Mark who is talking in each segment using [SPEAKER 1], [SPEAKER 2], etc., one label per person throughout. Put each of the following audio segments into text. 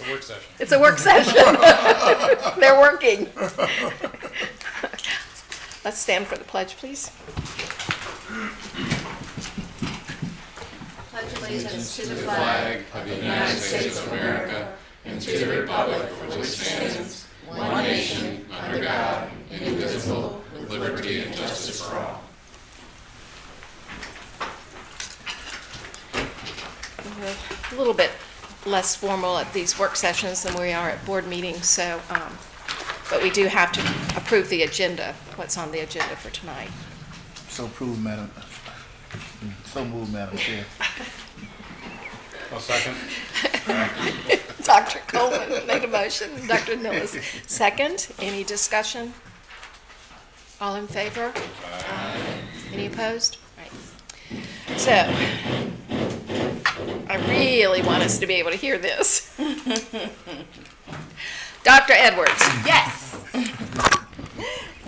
[SPEAKER 1] a work session.
[SPEAKER 2] It's a work session. They're working. Let's stand for the pledge, please.
[SPEAKER 3] Pledge allegiance to the flag of the United States of America and to the republic for which it stands, one nation, under God, indivisible, with liberty and justice for all.
[SPEAKER 2] We're a little bit less formal at these work sessions than we are at board meetings, so, but we do have to approve the agenda, what's on the agenda for tonight.
[SPEAKER 4] So moved, Madam Chair.
[SPEAKER 1] I'll second.
[SPEAKER 2] Dr. Coleman made a motion, Dr. Nilles second. Any discussion? All in favor? Aye. Any opposed? Right. So, I really want us to be able to hear this. Dr. Edwards.
[SPEAKER 5] Yes.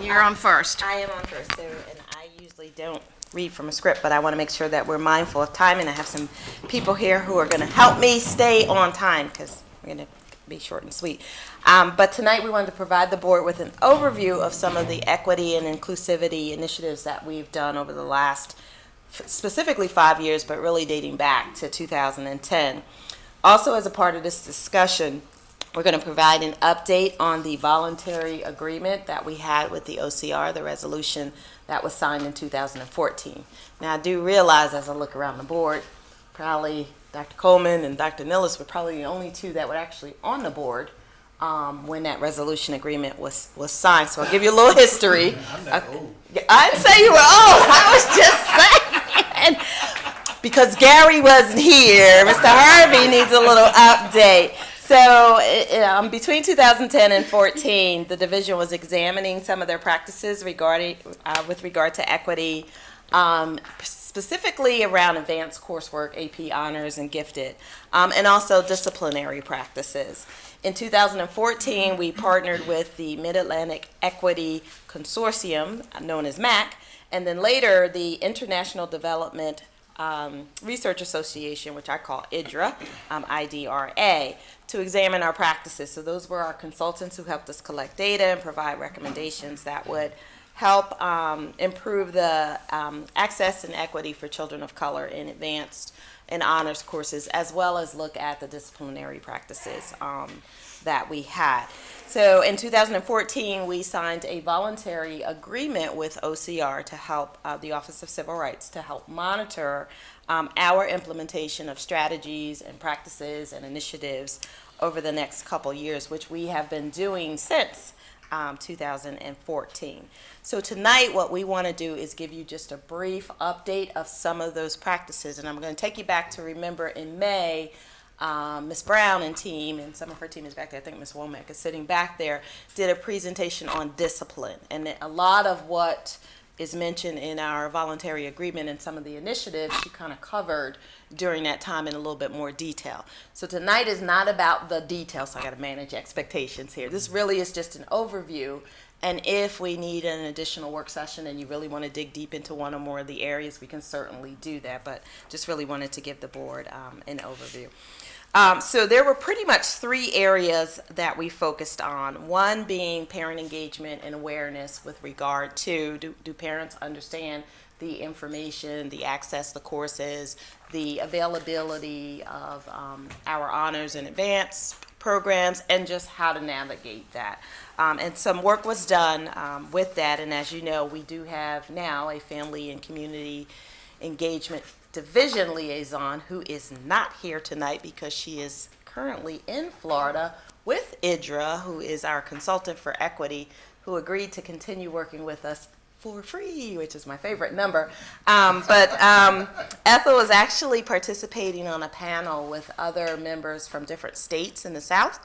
[SPEAKER 2] You're on first.
[SPEAKER 5] I am on first, so, and I usually don't read from a script, but I want to make sure that we're mindful of time, and I have some people here who are going to help me stay on time because we're going to be short and sweet. But tonight we wanted to provide the board with an overview of some of the equity and inclusivity initiatives that we've done over the last specifically 5 years, but really dating back to 2010. Also, as a part of this discussion, we're going to provide an update on the voluntary agreement that we had with the OCR, the resolution that was signed in 2014. Now, I do realize as I look around the board, probably Dr. Coleman and Dr. Nilles were probably the only two that were actually on the board when that resolution agreement was signed. So I'll give you a little history.
[SPEAKER 4] I'm not old.
[SPEAKER 5] I didn't say you were old. I was just saying. Because Gary wasn't here, Mr. Harvey needs a little update. So between 2010 and 14, the division was examining some of their practices regarding with regard to equity, specifically around advanced coursework, AP honors, and gifted, and also disciplinary practices. In 2014, we partnered with the Mid-Atlantic Equity Consortium, known as MAC, and then later the International Development Research Association, which I call IDRA, IDRA, to examine our practices. So those were our consultants who helped us collect data and provide recommendations that would help improve the access and equity for children of color in advanced and honors courses, as well as look at the disciplinary practices that we had. So in 2014, we signed a voluntary agreement with OCR to help the Office of Civil Rights to help monitor our implementation of strategies and practices and initiatives over the next couple years, which we have been doing since 2014. So tonight what we want to do is give you just a brief update of some of those practices, and I'm going to take you back to remember in May, Ms. Brown and team, and some of her team is back there, I think Ms. Womack is sitting back there, did a presentation on discipline, and a lot of what is mentioned in our voluntary agreement and some of the initiatives she kind of covered during that time in a little bit more detail. So tonight is not about the details, so I got to manage expectations here. This really is just an overview, and if we need an additional work session and you really want to dig deep into one or more of the areas, we can certainly do that, but just really wanted to give the board an overview. So there were pretty much three areas that we focused on. One being parent engagement and awareness with regard to do parents understand the information, the access, the courses, the availability of our honors and advanced programs, and just how to navigate that. And some work was done with that, and as you know, we do have now a family and community engagement division liaison who is not here tonight because she is currently in Florida with IDRA, who is our consultant for equity, who agreed to continue working with us for free, which is my favorite number. But Ethel is actually participating on a panel with other members from different states in the South.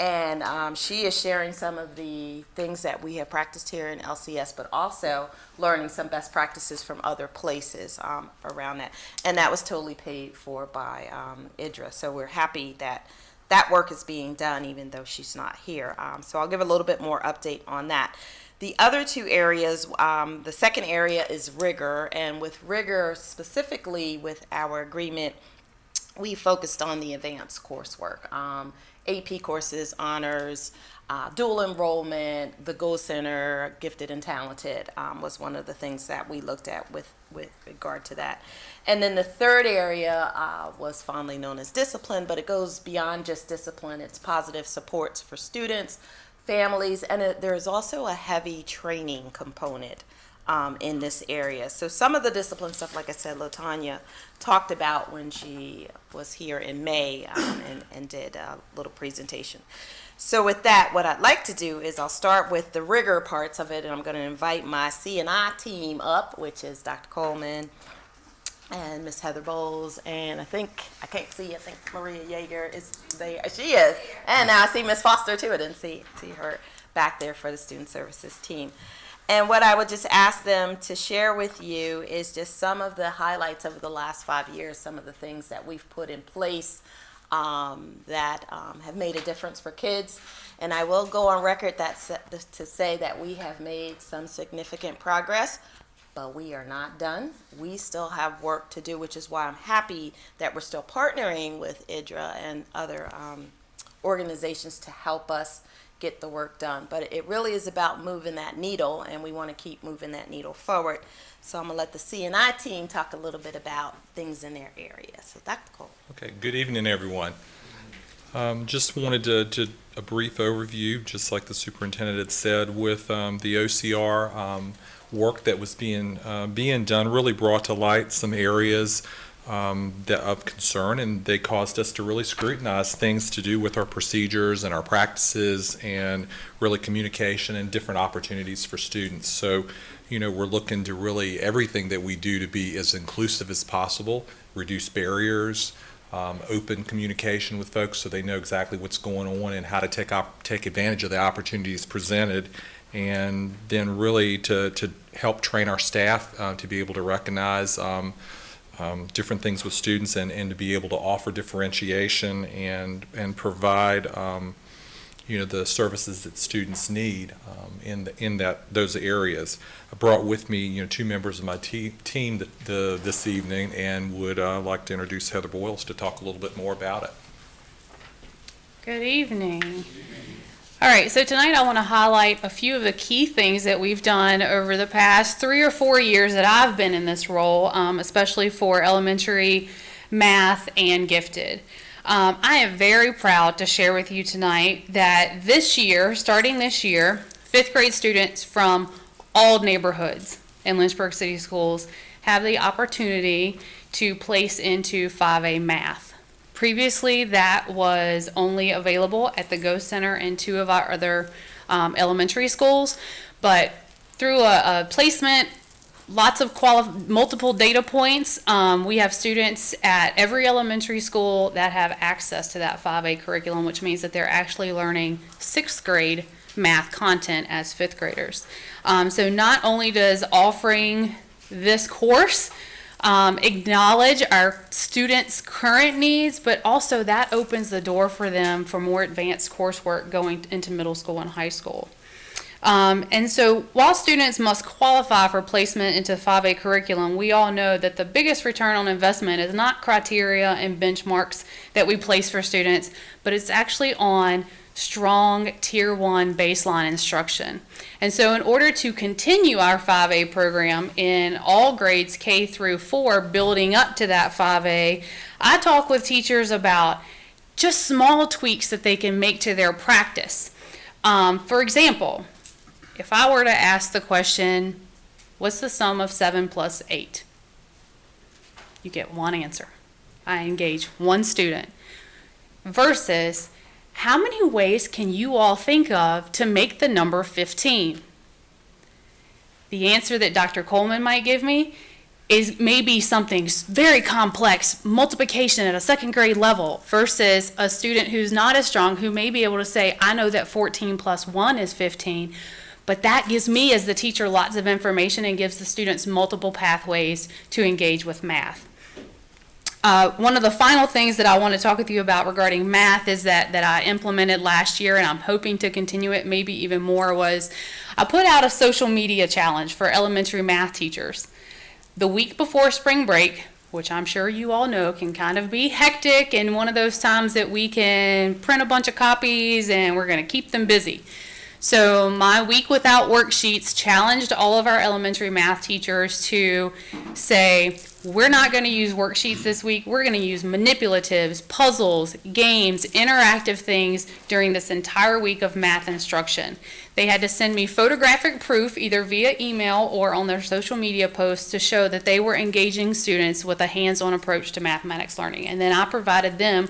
[SPEAKER 5] And she is sharing some of the things that we have practiced here in LCS, but also learning some best practices from other places around that. And that was totally paid for by IDRA. So we're happy that that work is being done, even though she's not here. So I'll give a little bit more update on that. The other two areas, the second area is rigor. And with rigor, specifically with our agreement we focused on the advanced coursework. AP courses, honors, dual enrollment, the Gold Center, gifted and talented was one of the things that we looked at with regard to that. And then the third area was fondly known as discipline, but it goes beyond just discipline. It's positive supports for students, families, and there's also a heavy training component in this area. So some of the discipline stuff, like I said, LaTanya talked about when she was here in May and did a little presentation. So with that, what I'd like to do is I'll start with the rigor parts of it, and I'm going to invite my C&I team up, which is Dr. Coleman and Miss Heather Bowles, and I think Maria Yeager is there. She is. And now I see Miss Foster too. I didn't see her back there for the Student Services team. And what I would just ask them to share with you is just some of the highlights over the last 5 years, some of the things that we've put in place that have made a difference for kids. And I will go on record to say that we have made some significant progress, but we are not done. We still have work to do, which is why I'm happy that we're still partnering with IDRA and other organizations to help us get the work done. But it really is about moving that needle, and we want to keep moving that needle forward. So I'm going to let the C&I team talk a little bit about things in their area. So Dr. Cole.
[SPEAKER 6] Okay, good evening, everyone. Just wanted to a brief overview, just like the superintendent had said, with the OCR work that was being done really brought to light some areas of concern, and they caused us to really scrutinize things to do with our procedures and our practices and really communication and different opportunities for students. So, we're looking to really everything that we do to be as inclusive as possible, reduce barriers, open communication with folks so they know exactly what's going on and how to take advantage of the opportunities presented, and then really to help train our staff to be able to recognize different things with students and to be able to offer differentiation and provide the services that students need in those areas. I brought with me two members of my team this evening, and would like to introduce Heather Boyles to talk a little bit more about it.
[SPEAKER 7] Good evening. All right, so tonight I want to highlight a few of the key things that we've done over the past 3 or 4 years that I've been in this role, especially for elementary math and gifted. I am very proud to share with you tonight that starting this year, 5th grade students from all neighborhoods in Lynchburg City Schools have the opportunity to place into 5A math. Previously, that was only available at the Go Center and 2 of our other elementary schools, but through a placement, lots of multiple data points, we have students at every elementary school that have access to that 5A curriculum, which means that they're actually learning 6th grade math content as 5th graders. So not only does offering this course acknowledge our students' current needs, but also that opens the door for them for more advanced coursework going into middle school and high school. And so while students must qualify for placement into 5A curriculum, we all know that the biggest return on investment is not criteria and benchmarks that we place for students, but it's actually on strong Tier 1 baseline instruction. And so in order to continue our 5A program in all grades K through 4, building up to that 5A, I talk with teachers about just small tweaks that they can make to their practice. For example, if I were to ask the question, what's the sum of 7 plus 8? You get one answer. I engage one student. Versus, how many ways can you all think of to make the number 15? The answer that Dr. Coleman might give me is maybe something very complex, multiplication at a 2nd grade level, versus a student who's not as strong who may be able to say, I know that 14 plus 1 is 15, but that gives me as the teacher lots of information and gives the students multiple pathways to engage with math. One of the final things that I want to talk with you about regarding math is that I implemented last year, and I'm hoping to continue it maybe even more, was I put out a social media challenge for elementary math teachers. The week before spring break, which I'm sure you all know can kind of be hectic and one of those times that we can print a bunch of copies and we're going to keep them busy. So my week without worksheets challenged all of our elementary math teachers to say, we're not going to use worksheets this week. We're going to use manipulatives, puzzles, games, interactive things during this entire week of math instruction. They had to send me photographic proof either via email or on their social media posts to show that they were engaging students with a hands-on approach to mathematics learning. And then I provided them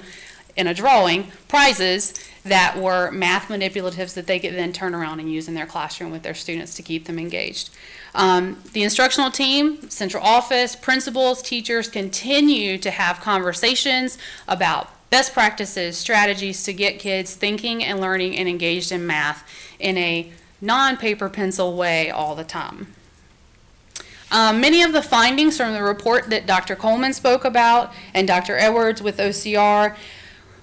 [SPEAKER 7] in a drawing prizes that were math manipulatives that they could then turn around and use in their classroom with their students to keep them engaged. The instructional team, central office, principals, teachers continue to have conversations about best practices, strategies to get kids thinking and learning and engaged in math in a non-paper pencil way all the time. Many of the findings from the report that Dr. Coleman spoke about and Dr. Edwards with OCR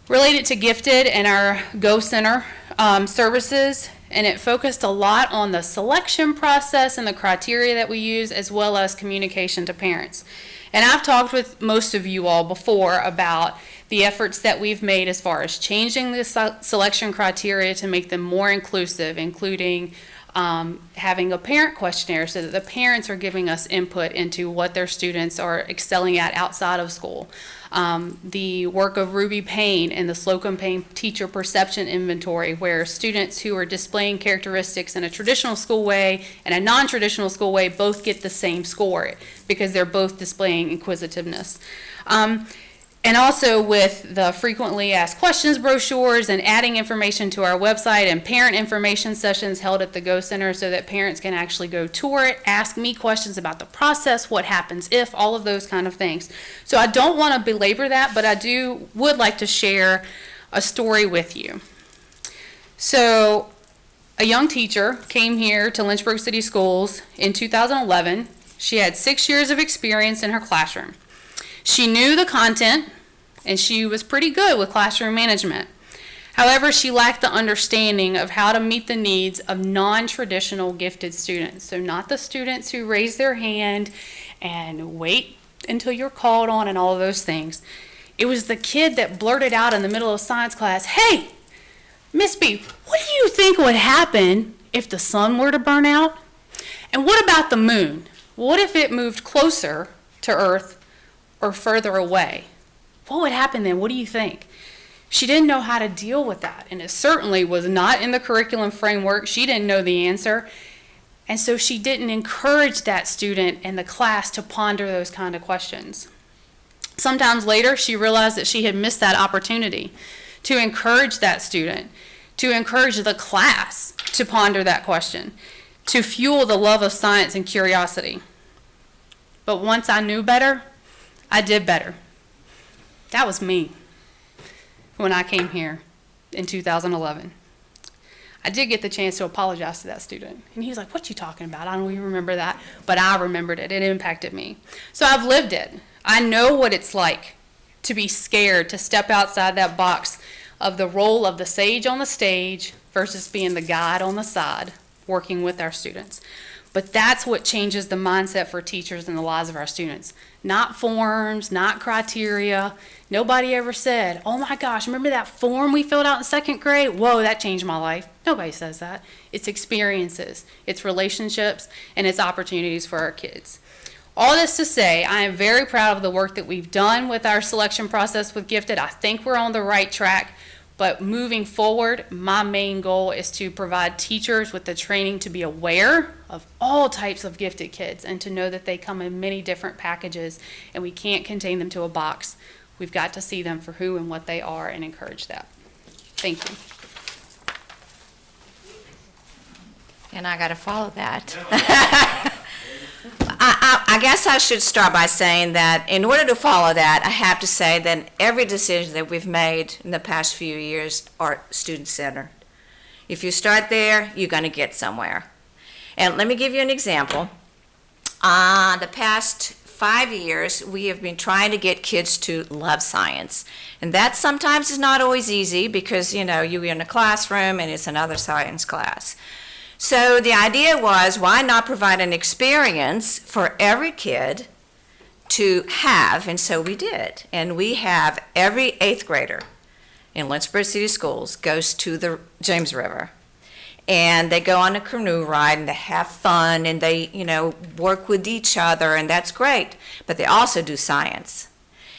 [SPEAKER 7] related to gifted and our Go Center services, and it focused a lot on the selection process and the criteria that we use, as well as communication to parents. And I've talked with most of you all before about the efforts that we've made as far as changing the selection criteria to make them more inclusive, including having a parent questionnaire so that the parents are giving us input into what their students are excelling at outside of school. The work of Ruby Payne and the Slocum Payne Teacher Perception Inventory, where students who are displaying characteristics in a traditional school way and a non-traditional school way both get the same score because they're both displaying inquisitiveness. And also with the frequently asked questions brochures and adding information to our website and parent information sessions held at the Go Center so that parents can actually go tour it, ask me questions about the process, what happens if, all of those kind of things. So I don't want to belabor that, but I would like to share a story with you. So a young teacher came here to Lynchburg City Schools in 2011. She had 6 years of experience in her classroom. She knew the content, and she was pretty good with classroom management. However, she lacked the understanding of how to meet the needs of non-traditional gifted students. So not the students who raise their hand and wait until you're called on and all of those things. It was the kid that blurted out in the middle of science class, "Hey, Miss B, what do you think would happen if the sun were to burn out? And what about the moon? What if it moved closer to Earth or further away? What would happen then? What do you think?" She didn't know how to deal with that, and it certainly was not in the curriculum framework. She didn't know the answer, and so she didn't encourage that student and the class to ponder those kind of questions. Sometimes later, she realized that she had missed that opportunity to encourage that student, to encourage the class to ponder that question, to fuel the love of science and curiosity. But once I knew better, I did better. That was me when I came here in 2011. I did get the chance to apologize to that student. And he was like, "What you talking about? I don't even remember that." But I remembered it. It impacted me. So I've lived it. I know what it's like to be scared to step outside that box of the role of the sage on the stage versus being the guide on the side, working with our students. But that's what changes the mindset for teachers and the lives of our students. Not forms, not criteria. Nobody ever said, "Oh my gosh, remember that form we filled out in second grade? Whoa, that changed my life." Nobody says that. It's experiences, it's relationships, and it's opportunities for our kids. All this to say, I am very proud of the work that we've done with our selection process with Gifted. I think we're on the right track. But moving forward, my main goal is to provide teachers with the training to be aware of all types of gifted kids and to know that they come in many different packages and we can't contain them to a box. We've got to see them for who and what they are and encourage that. Thank you.
[SPEAKER 8] And I got to follow that. I guess I should start by saying that in order to follow that, I have to say that every decision that we've made in the past few years are student-centered. If you start there, you're going to get somewhere. And let me give you an example. The past 5 years, we have been trying to get kids to love science. And that sometimes is not always easy because, you know, you're in a classroom and it's another science class. So the idea was, why not provide an experience for every kid to have, and so we did. And we have every 8th grader in Lynchburg City Schools goes to the James River. And they go on a canoe ride and they have fun and they, work with each other, and that's great. But they also do science.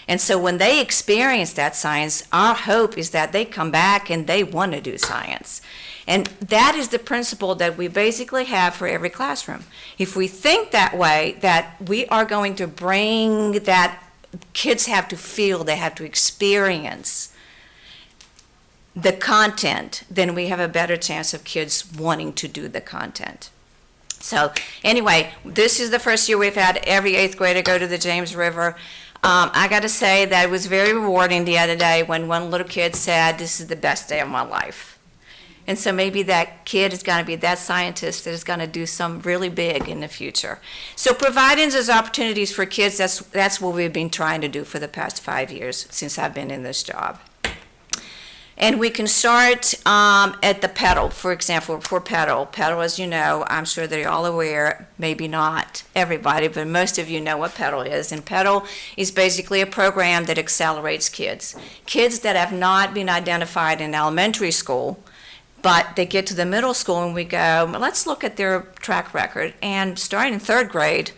[SPEAKER 8] And so when they experience that science, our hope is that they come back and they want to do science. And that is the principle that we basically have for every classroom. If we think that way, that we are going to bring that, kids have to feel, they have to experience the content, then we have a better chance of kids wanting to do the content. So anyway, this is the first year we've had every 8th grader go to the James River. I got to say that it was very rewarding the other day when one little kid said, "This is the best day of my life." And so maybe that kid is going to be that scientist that is going to do something really big in the future. So providing those opportunities for kids, that's what we've been trying to do for the past 5 years since I've been in this job. And we can start at the pedal, for example, for pedal. Pedal, as you know, I'm sure that you're all aware, maybe not everybody, but most of you know what pedal is. And pedal is basically a program that accelerates kids. Kids that have not been identified in elementary school, but they get to the middle school and we go, let's look at their track record. And starting in 3rd grade,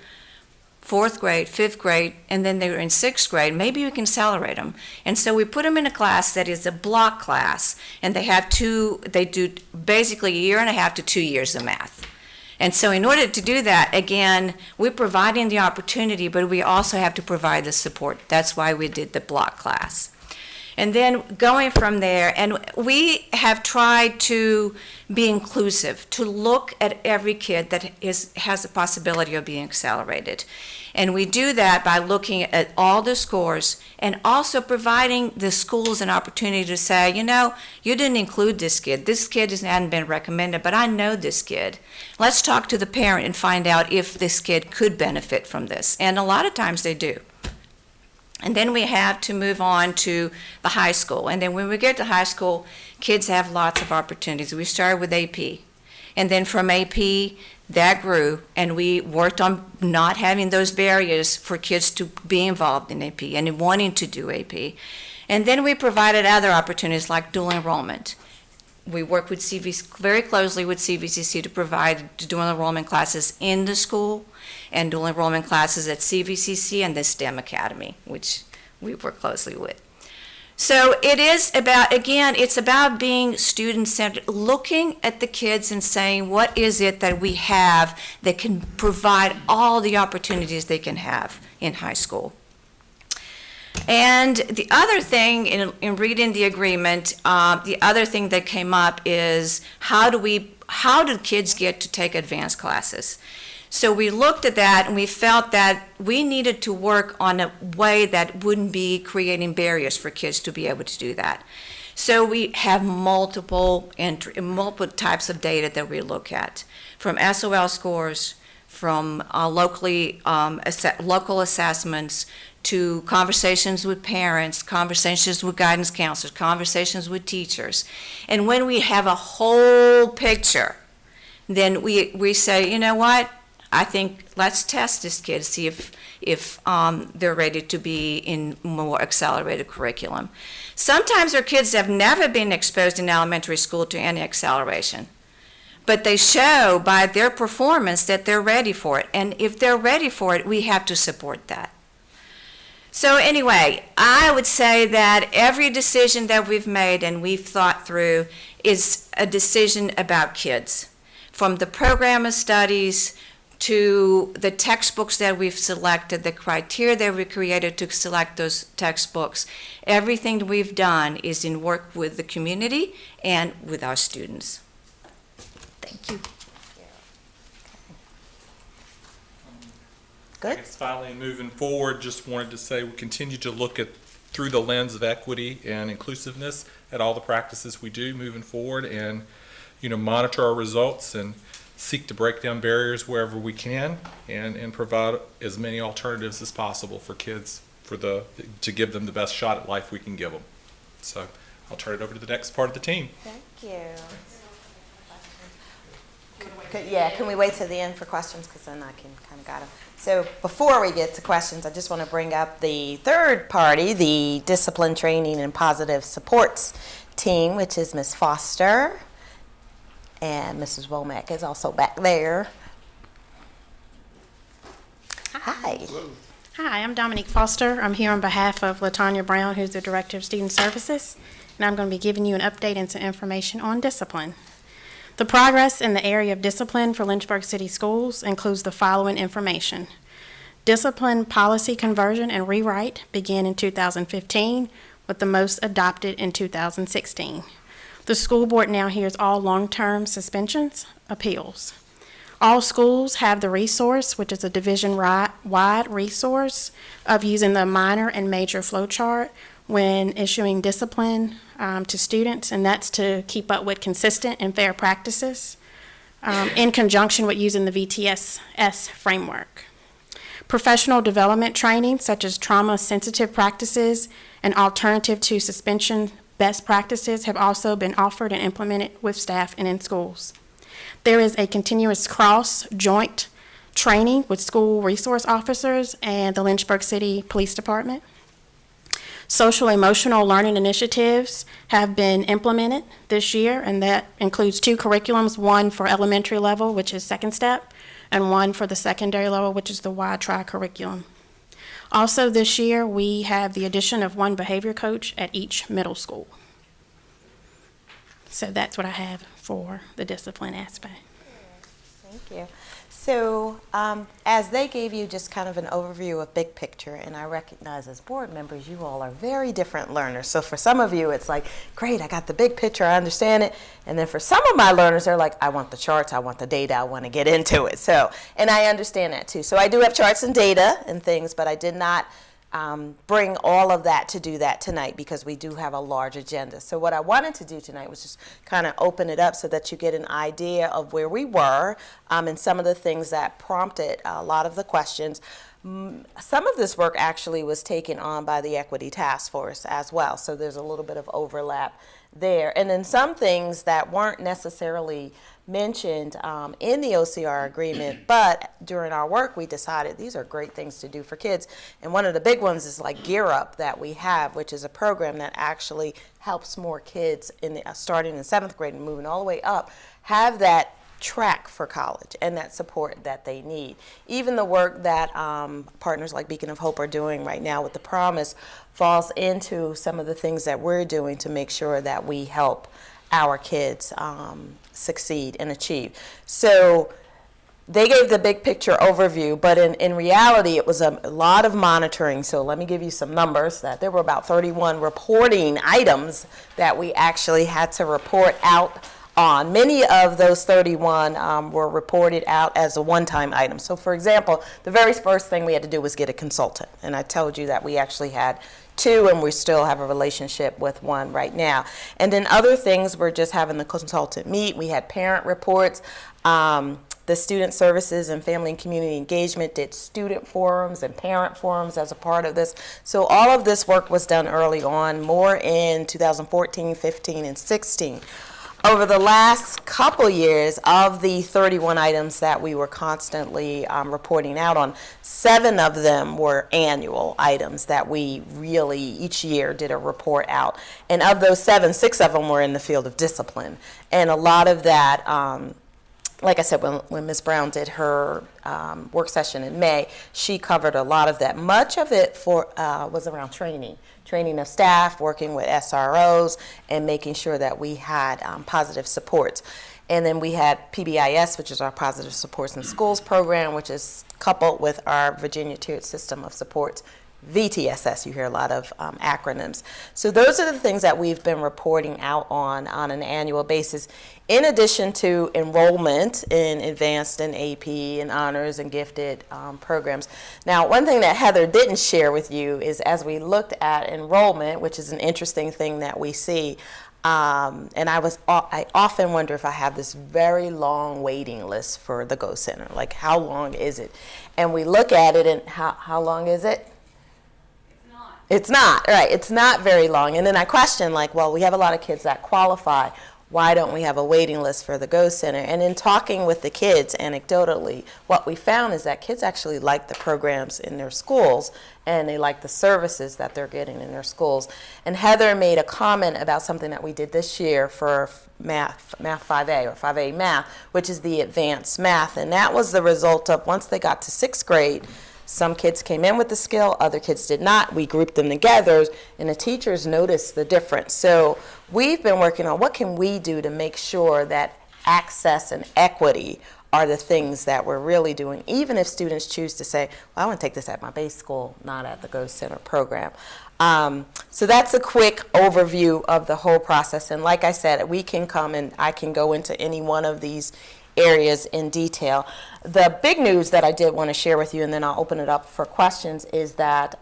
[SPEAKER 8] 4th grade, 5th grade, and then they're in 6th grade, maybe we can accelerate them. And so we put them in a class that is a block class, and they do basically a year and a half to 2 years of math. And so in order to do that, again, we're providing the opportunity, but we also have to provide the support. That's why we did the block class. And then going from there, and we have tried to be inclusive, to look at every kid that has the possibility of being accelerated. And we do that by looking at all the scores and also providing the schools an opportunity to say, you didn't include this kid. This kid hasn't been recommended, but I know this kid. Let's talk to the parent and find out if this kid could benefit from this. And a lot of times they do. And then we have to move on to the high school. And then when we get to high school, kids have lots of opportunities. We started with AP. And then from AP, that grew, and we worked on not having those barriers for kids to be involved in AP and wanting to do AP. And then we provided other opportunities like dual enrollment. We work with very closely with CVCC to provide dual enrollment classes in the school and dual enrollment classes at CVCC and the STEM Academy, which we work closely with. So it is about, again, it's about being student-centered, looking at the kids and saying, what is it that we have that can provide all the opportunities they can have in high school? And the other thing, in reading the agreement, the other thing that came up is how do kids get to take advanced classes? So we looked at that and we felt that we needed to work on a way that wouldn't be creating barriers for kids to be able to do that. So we have multiple types of data that we look at, from SOL scores, from local assessments, to conversations with parents, conversations with guidance counselors, conversations with teachers. And when we have a whole picture, then we say, you know what? I think let's test this kid, see if they're ready to be in more accelerated curriculum. Sometimes our kids have never been exposed in elementary school to any acceleration, but they show by their performance that they're ready for it. And if they're ready for it, we have to support that. So anyway, I would say that every decision that we've made and we've thought through is a decision about kids. From the program of studies to the textbooks that we've selected, the criteria that we created to select those textbooks, everything we've done is in work with the community and with our students. Thank you.
[SPEAKER 6] I
[SPEAKER 5] Good.
[SPEAKER 6] guess finally, moving forward, just wanted to say we continue to look at through the lens of equity and inclusiveness at all the practices we do moving forward, and monitor our results and seek to break down barriers wherever we can, and provide as many alternatives as possible for kids to give them the best shot at life we can give them. So I'll turn it over to the next part of the team.
[SPEAKER 5] Thank you. Can we wait till the end for questions? Because then I can kind of got them. So before we get to questions, I just want to bring up the third party, the Discipline Training and Positive Supports team, which is Ms. Foster, and Mrs. Womack is also back there. Hi.
[SPEAKER 9] Hi, I'm Dominique Foster. I'm here on behalf of LaTanya Brown, who's the Director of Student Services, and I'm going to be giving you an update and some information on discipline. The progress in the area of discipline for Lynchburg City Schools includes the following information. Discipline policy conversion and rewrite began in 2015, with the most adopted in 2016. The school board now hears all long-term suspensions appeals. All schools have the resource, which is a division-wide resource of using the minor and major flow chart when issuing discipline to students, and that's to keep up with consistent and fair practices in conjunction with using the VTSS framework. Professional development training, such as trauma-sensitive practices and alternative to suspension best practices, have also been offered and implemented with staff and in schools. There is a continuous cross-joint training with school resource officers and the Lynchburg City Police Department. Social emotional learning initiatives have been implemented this year, and that includes 2 curriculums, one for elementary level, which is second step, and one for the secondary level, which is the Y-Tri curriculum. Also this year, we have the addition of 1 behavior coach at each middle school. So that's what I have for the discipline aspect.
[SPEAKER 5] Thank you. So as they gave you just kind of an overview of big picture, and I recognize as board members, you all are very different learners. So for some of you, it's like, great, I got the big picture, I understand it. And then for some of my learners, they're like, I want the charts, I want the data, I want to get into it. So, and I understand that too. So I do have charts and data and things, but I did not bring all of that to do that tonight because we do have a large agenda. So what I wanted to do tonight was just kind of open it up so that you get an idea of where we were and some of the things that prompted a lot of the questions. Some of this work actually was taken on by the Equity Task Force as well, so there's a little bit of overlap there. And then some things that weren't necessarily mentioned in the OCR agreement, but during our work we decided these are great things to do for kids. And one of the big ones is like Gear Up that we have, which is a program that actually helps more kids in starting in 7th grade and moving all the way up, have that track for college and that support that they need. Even the work that partners like Beacon of Hope are doing right now with the Promise falls into some of the things that we're doing to make sure that we help our kids succeed and achieve. So they gave the big picture overview, but in reality it was a lot of monitoring. So let me give you some numbers. That there were about 31 reporting items that we actually had to report out on. Many of those 31 were reported out as a one-time item. So for example, the very first thing we had to do was get a consultant, and I told you that we actually had 2 and we still have a relationship with 1 right now. And then other things were just having the consultant meet. We had parent reports. The Student Services and Family and Community Engagement did student forums and parent forums as a part of this. So all of this work was done early on, more in 2014, 15, and 16. Over the last couple years, of the 31 items that we were constantly reporting out on, 7 of them were annual items that we really each year did a report out. And of those 7, 6 of them were in the field of discipline. And a lot of that, like I said, when Ms. Brown did her work session in May, she covered a lot of that. Much of it was around training of staff, working with SROs, and making sure that we had positive supports. And then we had PBIS, which is our Positive Supports in Schools program, which is coupled with our Virginia Tiered System of Supports, VTSS. You hear a lot of acronyms. So those are the things that we've been reporting out on an annual basis, in addition to enrollment in advanced and AP and honors and gifted programs. Now, one thing that Heather didn't share with you is as we looked at enrollment, which is an interesting thing that we see, and I often wonder if I have this very long waiting list for the Go Center. Like, how long is it? And we look at it, and how long is it? It's not, right, it's not very long. And then I question, like, well, we have a lot of kids that qualify. why don't we have a waiting list for the Go Center? And in talking with the kids anecdotally, what we found is that kids actually like the programs in their schools, and they like the services that they're getting in their schools. And Heather made a comment about something that we did this year for math 5A, or 5A math, which is the advanced math. And that was the result of, once they got to 6th grade, some kids came in with the skill, other kids did not. We grouped them together, and the teachers noticed the difference. So we've been working on what can we do to make sure that access and equity are the things that we're really doing, even if students choose to say, well, I want to take this at my base school, not at the Go Center program. So that's a quick overview of the whole process. And like I said, we can come and I can go into any one of these areas in detail. The big news that I did want to share with you, and then I'll open it up for questions, is that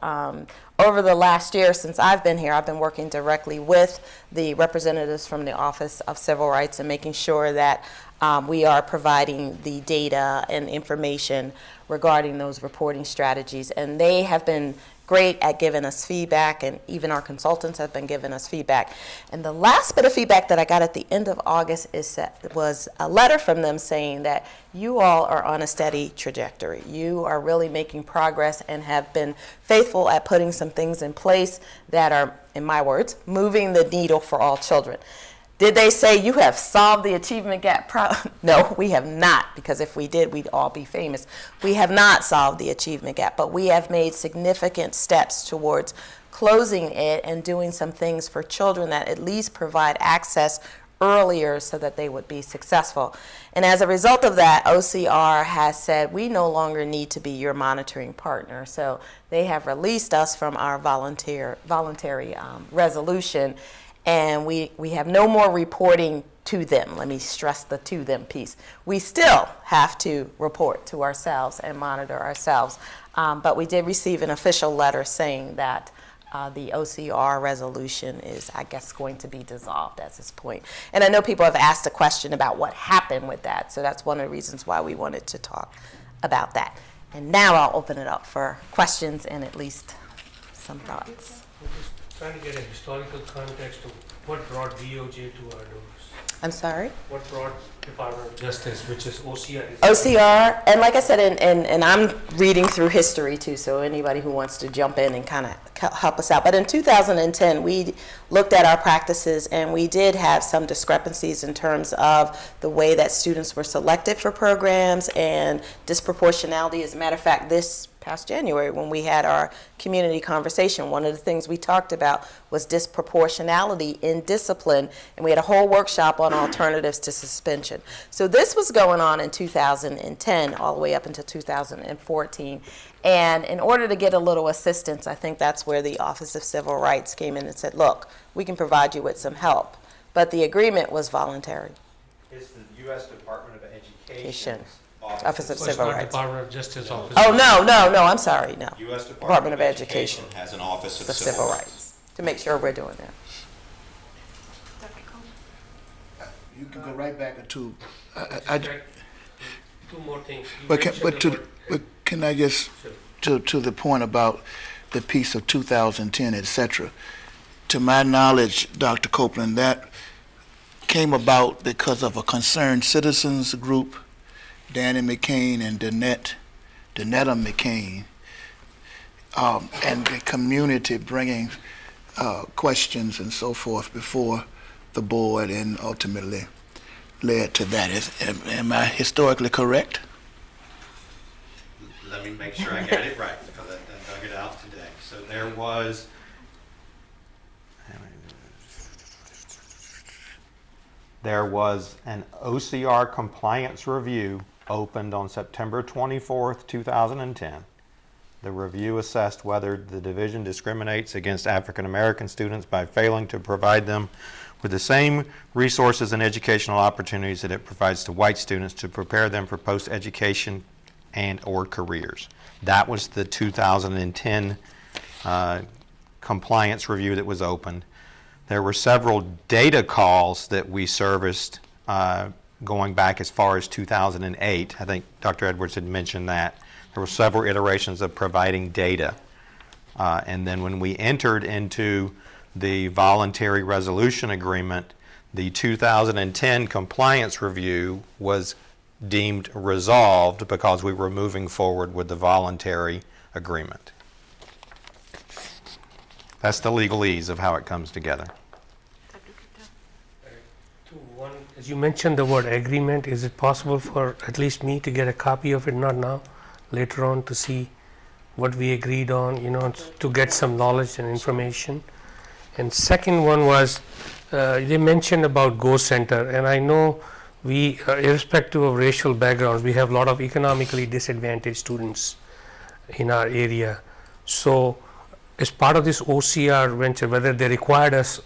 [SPEAKER 5] over the last year since I've been here, I've been working directly with the representatives from the Office of Civil Rights and making sure that we are providing the data and information regarding those reporting strategies. And they have been great at giving us feedback, and even our consultants have been giving us feedback. And the last bit of feedback that I got at the end of August was a letter from them saying that you all are on a steady trajectory. You are really making progress and have been faithful at putting some things in place that are, in my words, moving the needle for all children. Did they say you have solved the achievement gap problem? No, we have not, because if we did, we'd all be famous. We have not solved the achievement gap, but we have made significant steps towards closing it and doing some things for children that at least provide access earlier so that they would be successful. And as a result of that, OCR has said we no longer need to be your monitoring partner. So they have released us from our voluntary resolution. And we have no more reporting to them. Let me stress the to them piece. We still have to report to ourselves and monitor ourselves. But we did receive an official letter saying that the OCR resolution is, I guess, going to be dissolved at this point. And I know people have asked a question about what happened with that. So that's one of the reasons why we wanted to talk about that. And now I'll open it up for questions and at least some thoughts.
[SPEAKER 10] Trying to get a historical context of what brought DOJ to our doors.
[SPEAKER 5] I'm sorry?
[SPEAKER 10] What brought Department of Justice, which is OCR?
[SPEAKER 5] OCR, and like I said, and I'm reading through history too, so anybody who wants to jump in and kind of help us out. But in 2010, we looked at our practices, and we did have some discrepancies in terms of the way that students were selected for programs and disproportionality. As a matter of fact, this past January, when we had our community conversation, one of the things we talked about was disproportionality in discipline, and we had a whole workshop on alternatives to suspension. So this was going on in 2010 all the way up until 2014. And in order to get a little assistance, I think that's where the Office of Civil Rights came in and said, look, we can provide you with some help. But the agreement was voluntary.
[SPEAKER 1] Is the U.S. Department of Education
[SPEAKER 5] Office of
[SPEAKER 10] So it's
[SPEAKER 5] Civil
[SPEAKER 10] not
[SPEAKER 5] Rights.
[SPEAKER 10] Department of Justice office.
[SPEAKER 5] Oh, no, I'm sorry, no.
[SPEAKER 1] U.S.
[SPEAKER 5] Department of Education
[SPEAKER 1] has an Office of
[SPEAKER 5] The Civil Rights, to make sure we're doing that.
[SPEAKER 4] You can go right back to,
[SPEAKER 10] Two more things. You
[SPEAKER 4] but
[SPEAKER 10] mentioned
[SPEAKER 4] can I just, to the point about the piece of 2010, et cetera. To my knowledge, Dr. Copeland, that came about because of a concerned citizens group, Danny McCain and Danetta McCain, and the community bringing questions and so forth before the board, and ultimately led to that. Am I historically correct?
[SPEAKER 1] Let me make sure I got it right, because I dug it out today. So there was an OCR compliance review opened on September 24th, 2010. The review assessed whether the division discriminates against African American students by failing to provide them with the same resources and educational opportunities that it provides to white students to prepare them for post-education and or careers. That was the 2010 compliance review that was opened. There were several data calls that we serviced going back as far as 2008. I think Dr. Edwards had mentioned that. There were several iterations of providing data. And then when we entered into the voluntary resolution agreement, The 2010 compliance review was deemed resolved because we were moving forward with the voluntary agreement. That's the legalese of how it comes together.
[SPEAKER 10] As you mentioned the word agreement, is it possible for at least me to get a copy of it, not now, later on, to see what we agreed on, to get some knowledge and information? And second one was, they mentioned about Go Center, and I know we, irrespective of racial backgrounds, we have a lot of economically disadvantaged students in our area. So as part of this OCR venture, whether they required us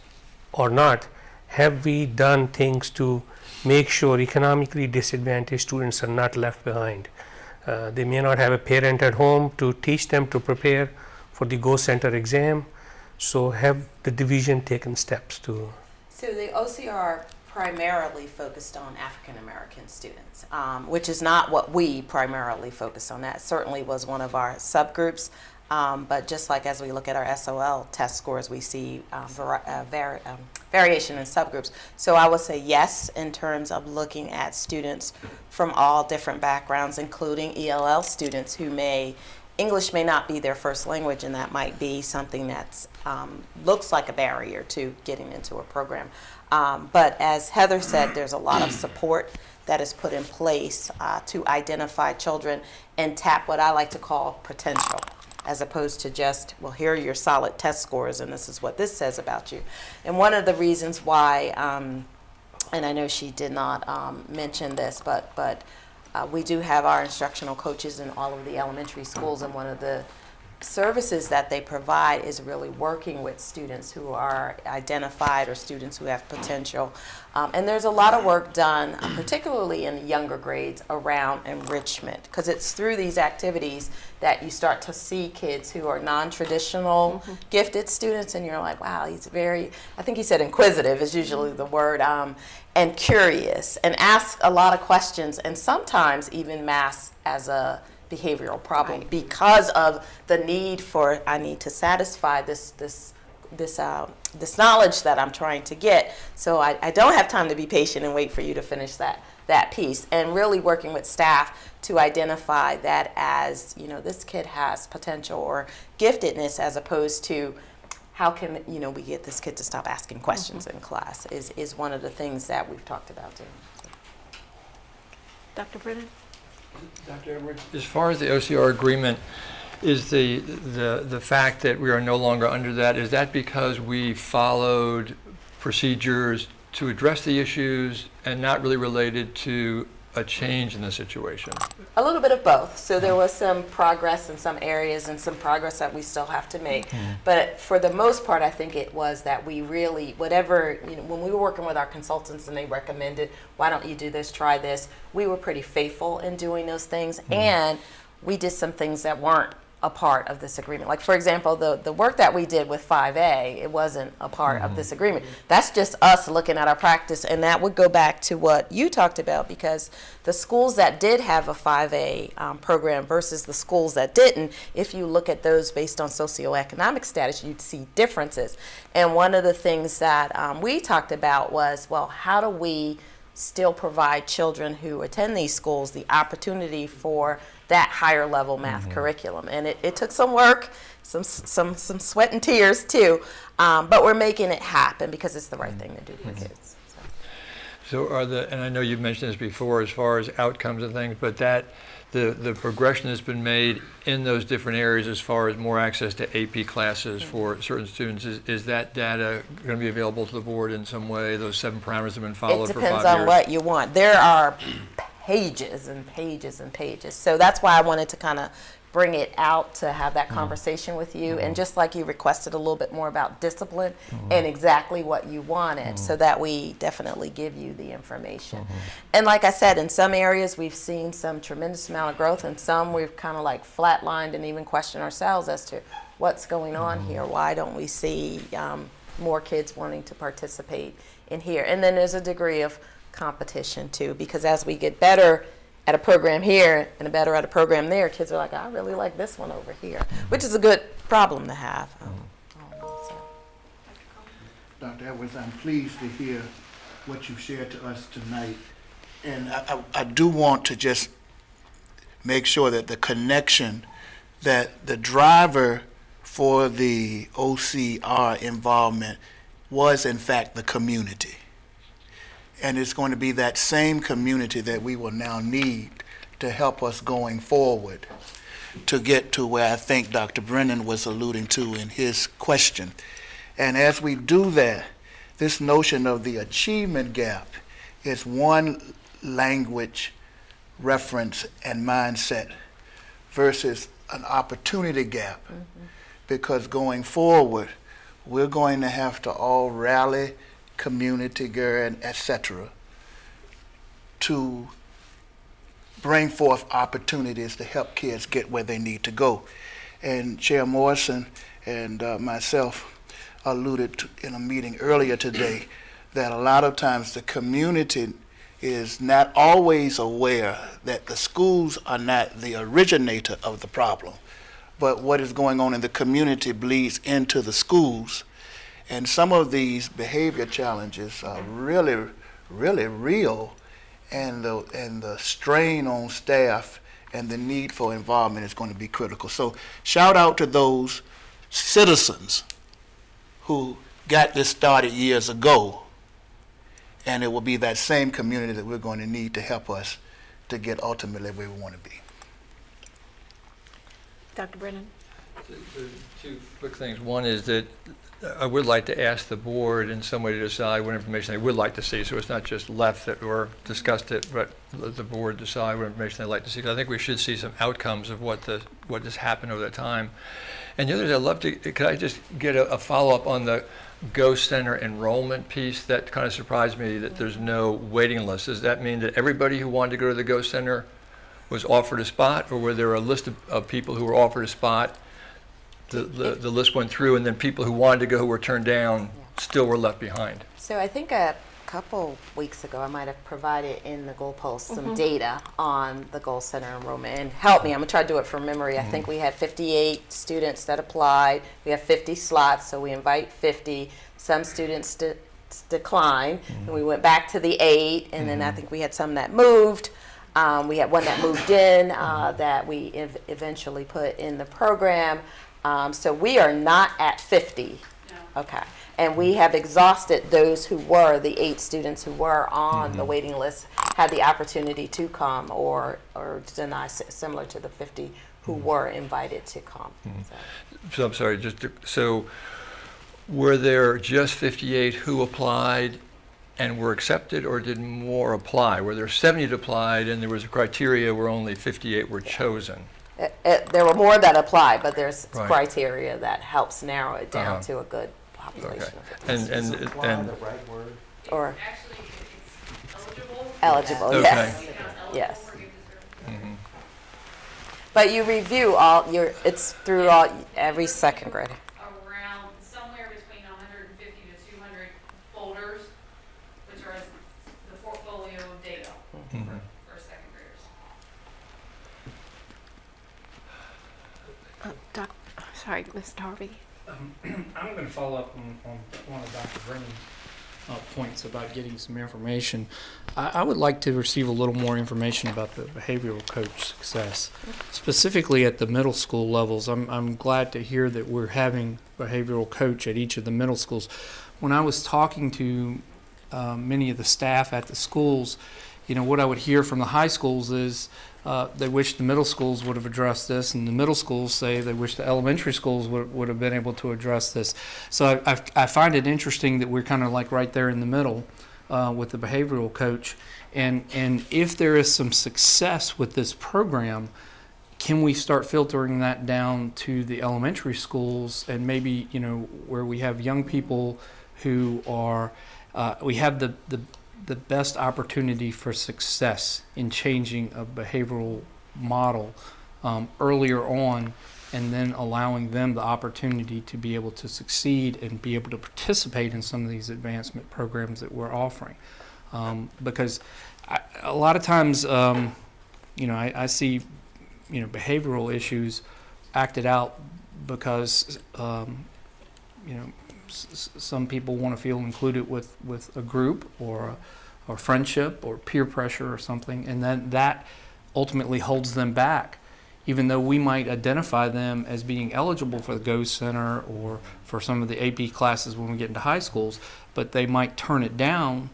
[SPEAKER 10] or not, have we done things to make sure economically disadvantaged students are not left behind? They may not have a parent at home to teach them to prepare for the Go Center exam. So have the division taken steps to?
[SPEAKER 5] So the OCR primarily focused on African American students, which is not what we primarily focused on. That certainly was one of our subgroups. But just like as we look at our SOL test scores, we see variation in subgroups. So I would say yes in terms of looking at students from all different backgrounds, including ELL students who English may not be their first language, and that might be something that looks like a barrier to getting into a program. But as Heather said, there's a lot of support that is put in place to identify children and tap what I like to call potential, as opposed to just, well, here are your solid test scores and this is what this says about you. And one of the reasons why, and I know she did not mention this, but we do have our instructional coaches in all of the elementary schools, and one of the services that they provide is really working with students who are identified or students who have potential. And there's a lot of work done, particularly in the younger grades, around enrichment, because it's through these activities that you start to see kids who are non-traditional gifted students, and you're like, wow, he's very, I think he said inquisitive is usually the word, and curious, and ask a lot of questions, and sometimes even mask as a behavioral problem, right, because of the need for, I need to satisfy this knowledge that I'm trying to get. So I don't have time to be patient and wait for you to finish that piece. And really working with staff to identify that as, this kid has potential or giftedness, as opposed to how can, we get this kid to stop asking questions in class is one of the things that we've talked about too.
[SPEAKER 2] Dr. Brennan?
[SPEAKER 11] Dr. Edwards, as far as the OCR agreement, is the fact that we are no longer under that, is that because we followed procedures to address the issues and not really related to a change in the situation?
[SPEAKER 5] A little bit of both. So there was some progress in some areas and some progress that we still have to make. But for the most part, I think it was that we really, whatever, when we were working with our consultants and they recommended, why don't you do this, try this, we were pretty faithful in doing those things. And we did some things that weren't a part of this agreement. Like, for example, the work that we did with 5A, it wasn't a part of this agreement. That's just us looking at our practice, and that would go back to what you talked about, because the schools that did have a 5A program versus the schools that didn't, if you look at those based on socioeconomic status, you'd see differences. And one of the things that we talked about was, well, how do we still provide children who attend these schools the opportunity for that higher level math curriculum? And it took some work, some sweat and tears too, but we're making it happen because it's the right thing to do for kids.
[SPEAKER 11] So and I know you've mentioned this before as far as outcomes and things, but that the progression that's been made in those different areas as far as more access to AP classes for certain students, is that data going to be available to the board in some way? Those 7 parameters have been followed for 5 years?
[SPEAKER 5] It depends on what you want. There are pages and pages and pages. So that's why I wanted to kind of bring it out to have that conversation with you. And just like you requested a little bit more about discipline and exactly what you wanted, so that we definitely give you the information. And like I said, in some areas we've seen some tremendous amount of growth, and some we've kind of like flatlined and even questioned ourselves as to what's going on here. Why don't we see more kids wanting to participate in here? And then there's a degree of competition too, because as we get better at a program here and better at a program there, kids are like, I really like this one over here, which is a good problem to have.
[SPEAKER 4] Dr. Edwards, I'm pleased to hear what you shared to us tonight. And I do want to just make sure that the connection, that the driver for the OCR involvement was in fact the community. And it's going to be that same community that we will now need to help us going forward to get to where I think Dr. Brennan was alluding to in his question. And as we do that, this notion of the achievement gap is one language, reference, and mindset versus an opportunity gap. Because going forward, we're going to have to all rally, community, and et cetera, to bring forth opportunities to help kids get where they need to go. And Chair Morrison and myself alluded to in a meeting earlier today that a lot of times the community is not always aware that the schools are not the originator of the problem, but what is going on in the community bleeds into the schools. And some of these behavior challenges are really, really real, and the strain on staff and the need for involvement is going to be critical. So shout out to those citizens who got this started years ago, and it will be that same community that we're going to need to help us to get ultimately where we want to be.
[SPEAKER 2] Dr. Brennan?
[SPEAKER 11] Two quick things. One is that I would like to ask the board in some way to decide what information they would like to see, so it's not just left that or discussed it, but let the board decide what information they'd like to see. Because I think we should see some outcomes of what has happened over the time. And the other thing I'd love to, could I just get a follow-up on the Go Center enrollment piece? That kind of surprised me that there's no waiting list. Does that mean that everybody who wanted to go to the Go Center was offered a spot, or were there a list of people who were offered a spot? The list went through, and then people who wanted to go who were turned down still were left behind.
[SPEAKER 5] So I think a couple weeks ago, I might have provided in the goalpost some data on the Goal Center enrollment. And help me, I'm gonna try to do it from memory. I think we had 58 students that applied. We have 50 slots, so we invite 50. Some students declined, and we went back to the 8, and then I think we had some that moved. We had one that moved in that we eventually put in the program. So we are not at 50. No. Okay. And we have exhausted those who were, the 8 students who were on the waiting list, had the opportunity to come or deny, similar to the 50 who were invited to come.
[SPEAKER 11] So I'm sorry, so were there just 58 who applied and were accepted, or did more apply? Were there 70 that applied and there was a criteria where only 58 were chosen?
[SPEAKER 5] There were more that applied, but there's
[SPEAKER 11] Right.
[SPEAKER 5] criteria that helps narrow it down to a good population.
[SPEAKER 11] Okay.
[SPEAKER 5] Of 50.
[SPEAKER 11] And
[SPEAKER 1] the right word?
[SPEAKER 5] Or
[SPEAKER 7] Actually, it's
[SPEAKER 5] eligible,
[SPEAKER 11] Okay.
[SPEAKER 5] yes, yes. But you review it's through every second grade.
[SPEAKER 7] around somewhere between 150 to 200 folders, which are the portfolio of data for second graders.
[SPEAKER 2] Sorry, Mr. Harvey.
[SPEAKER 12] I'm going to follow up on one of Dr. Brennan's points about getting some information. I would like to receive a little more information about the behavioral coach success, specifically at the middle school levels. I'm glad to hear that we're having behavioral coach at each of the middle schools. When I was talking to many of the staff at the schools, what I would hear from the high schools is they wish the middle schools would have addressed this, and the middle schools say they wish the elementary schools would have been able to address this. So I find it interesting that we're kind of like right there in the middle with the behavioral coach. And if there is some success with this program, can we start filtering that down to the elementary schools and maybe, where we have young people who are, we have the best opportunity for success in changing a behavioral model earlier on, and then allowing them the opportunity to be able to succeed and be able to participate in some of these advancement programs that we're offering. Because a lot of times, I see, behavioral issues acted out because, some people want to feel included with a group or friendship or peer pressure or something, and then that ultimately holds them back, even though we might identify them as being eligible for the Go Center or for some of the AP classes when we get into high schools, but they might turn it down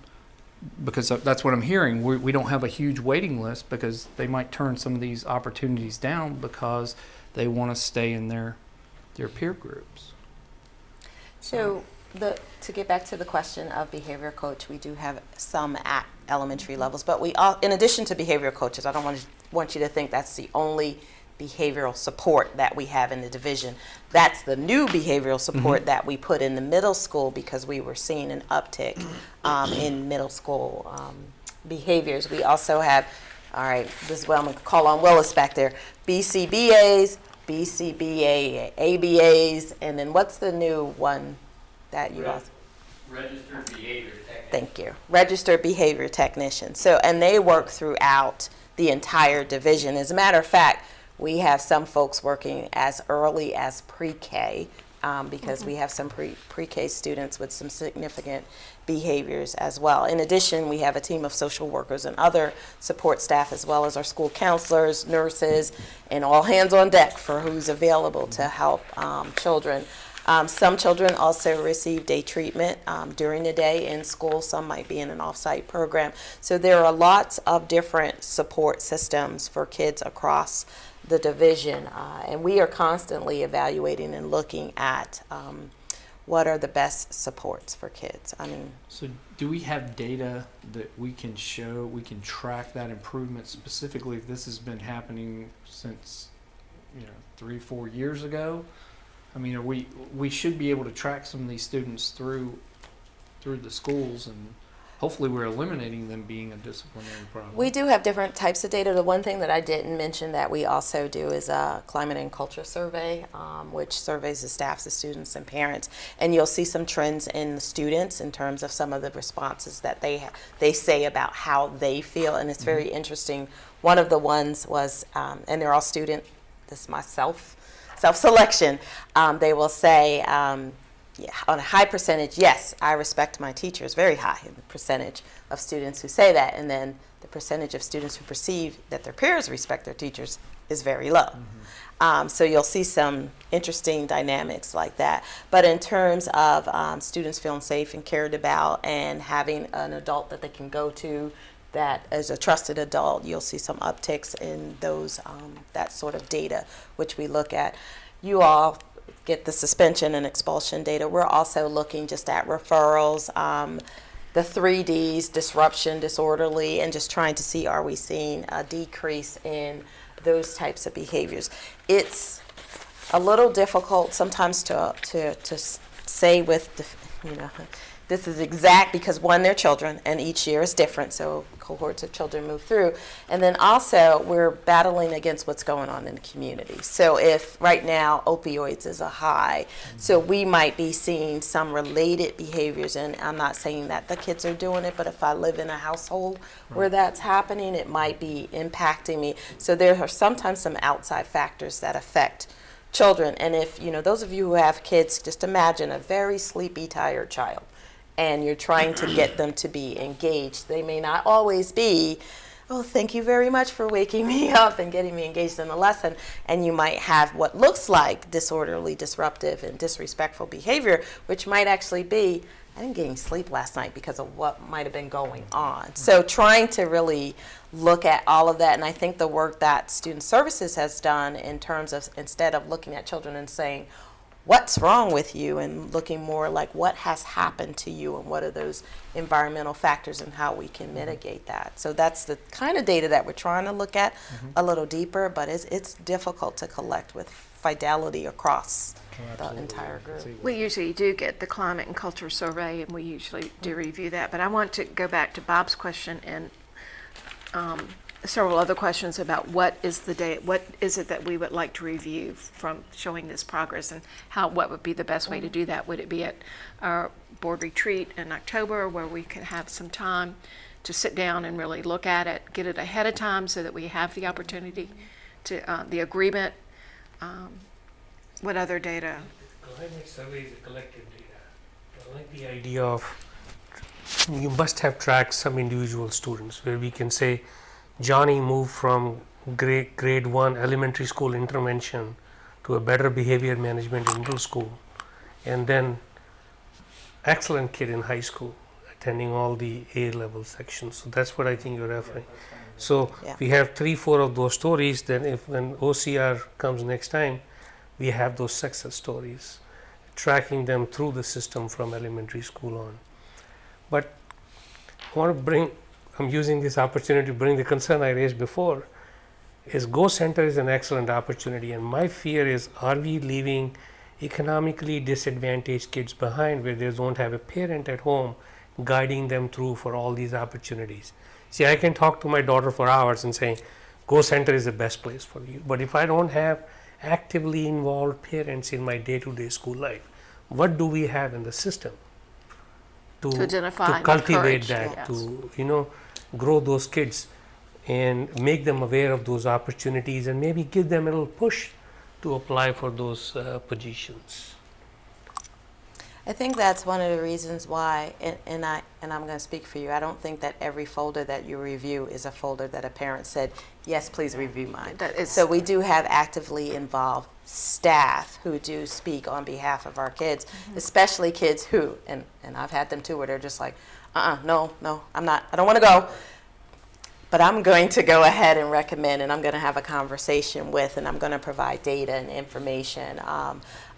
[SPEAKER 12] because that's what I'm hearing. We don't have a huge waiting list because they might turn some of these opportunities down because they want to stay in their peer groups.
[SPEAKER 5] So to get back to the question of behavior coach, we do have some at elementary levels, but we all, in addition to behavioral coaches, I don't want you to think that's the only behavioral support that we have in the division. That's the new behavioral support that we put in the middle school because we were seeing an uptick in middle school behaviors. We also have, all right, this is what I'm going to call on Willis back there, BCBAs, BCBA, ABAs, and then what's the new one that you also?
[SPEAKER 13] Registered behavior technician.
[SPEAKER 5] Thank you. Registered behavior technician. So, and they work throughout the entire division. As a matter of fact, we have some folks working as early as pre-K because we have some pre-K students with some significant behaviors as well. In addition, we have a team of social workers and other support staff, as well as our school counselors, nurses, and all hands on deck for who's available to help children. Some children also receive day treatment during the day in school. Some might be in an off-site program. So there are lots of different support systems for kids across the division, and we are constantly evaluating and looking at what are the best supports for kids. I mean,
[SPEAKER 12] so do we have data that we can show, we can track that improvement, specifically if this has been happening since 3-4 years ago? I mean, we should be able to track some of these students through the schools, and hopefully we're eliminating them being a disciplinary problem.
[SPEAKER 5] we do have different types of data. The one thing that I didn't mention that we also do is a climate and culture survey, which surveys the staff, the students, and parents. And you'll see some trends in the students in terms of some of the responses that they say about how they feel, and it's very interesting. One of the ones was, and they're all student, this is myself, self-selection, they will say, on a high percentage, yes, I respect my teachers, very high in the percentage of students who say that, and then the percentage of students who perceive that their peers respect their teachers is very low. So you'll see some interesting dynamics like that. But in terms of students feeling safe and cared about and having an adult that they can go to that as a trusted adult, you'll see some upticks in those, that sort of data, which we look at. You all get the suspension and expulsion data. We're also looking just at referrals, the 3 Ds, disruption, disorderly, and just trying to see, are we seeing a decrease in those types of behaviors. It's a little difficult sometimes to say with the, this is exact, because one, they're children, and each year is different, so cohorts of children move through. And then also, we're battling against what's going on in the community. So if right now opioids is a high, so we might be seeing some related behaviors, and I'm not saying that the kids are doing it, but if I live in a household where that's happening, it might be impacting me. So there are sometimes some outside factors that affect children. And if, those of you who have kids, just imagine a very sleepy, tired child, and you're trying to get them to be engaged. They may not always be, oh, thank you very much for waking me up and getting me engaged in the lesson. And you might have what looks like disorderly, disruptive, and disrespectful behavior, which might actually be, I didn't get any sleep last night because of what might have been going on. So trying to really look at all of that, and I think the work that Student Services has done in terms of, instead of looking at children and saying, what's wrong with you, and looking more like what has happened to you and what are those environmental factors and how we can mitigate that. So that's the kind of data that we're trying to look at a little deeper, but it's difficult to collect with fidelity across the entire group.
[SPEAKER 2] We usually do get the climate and culture survey, and we usually do review that. But I want to go back to Bob's question and several other questions about what is it that we would like to review from showing this progress, and what would be the best way to do that? Would it be at our board retreat in October, where we can have some time to sit down and really look at it, get it ahead of time so that we have the opportunity to, the agreement, what other data?
[SPEAKER 10] The climate survey is a collective data. I like the idea of you must have tracked some individual students where we can say Johnny moved from grade 1 elementary school intervention to a better behavior management in middle school, and then excellent kid in high school attending all the A-level sections. So that's what I think you're referring. So
[SPEAKER 5] Yeah.
[SPEAKER 10] we have 3-4 of those stories, then if when OCR comes next time, we have those success stories, tracking them through the system from elementary school on. But I want to bring, I'm using this opportunity to bring the concern I raised before, is Go Center is an excellent opportunity, and my fear is, are we leaving economically disadvantaged kids behind where they don't have a parent at home guiding them through for all these opportunities? See, I can talk to my daughter for hours and say, Go Center is the best place for you. But if I don't have actively involved parents in my day-to-day school life, what do we have in the system to
[SPEAKER 2] identify and
[SPEAKER 10] cultivate
[SPEAKER 2] encourage,
[SPEAKER 10] that,
[SPEAKER 2] yes.
[SPEAKER 10] to grow those kids and make them aware of those opportunities and maybe give them a little push to apply for those positions.
[SPEAKER 5] I think that's one of the reasons why, and I'm going to speak for you, I don't think that every folder that you review is a folder that a parent said, yes, please review mine. So we do have actively involved staff who do speak on behalf of our kids, especially kids who, and I've had them too, where they're just like, no, I'm not, I don't want to go. But I'm going to go ahead and recommend, and I'm going to have a conversation with, and I'm going to provide data and information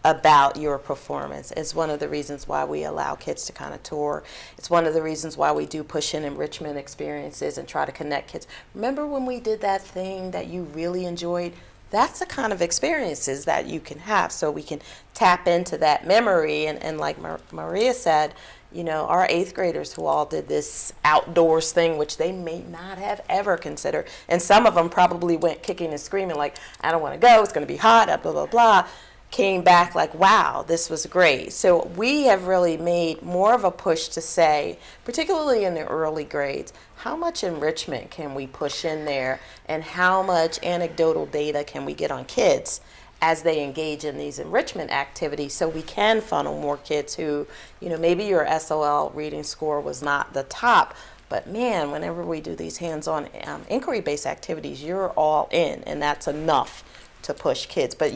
[SPEAKER 5] about your performance. It's one of the reasons why we allow kids to kind of tour. It's one of the reasons why we do push in enrichment experiences and try to connect kids. Remember when we did that thing that you really enjoyed? That's the kind of experiences that you can have, so we can tap into that memory. And like Maria said, you know, our 8th graders who all did this outdoors thing, which they may not have ever considered, and some of them probably went kicking and screaming like, I don't want to go, it's going to be hot, blah, blah, blah, came back like, wow, this was great. So we have really made more of a push to say, particularly in the early grades, how much enrichment can we push in there, and how much anecdotal data can we get on kids as they engage in these enrichment activities, so we can funnel more kids who, you know, maybe your SOL reading score was not the top, but man, whenever we do these hands-on inquiry-based activities, you're all in, and that's enough to push kids. But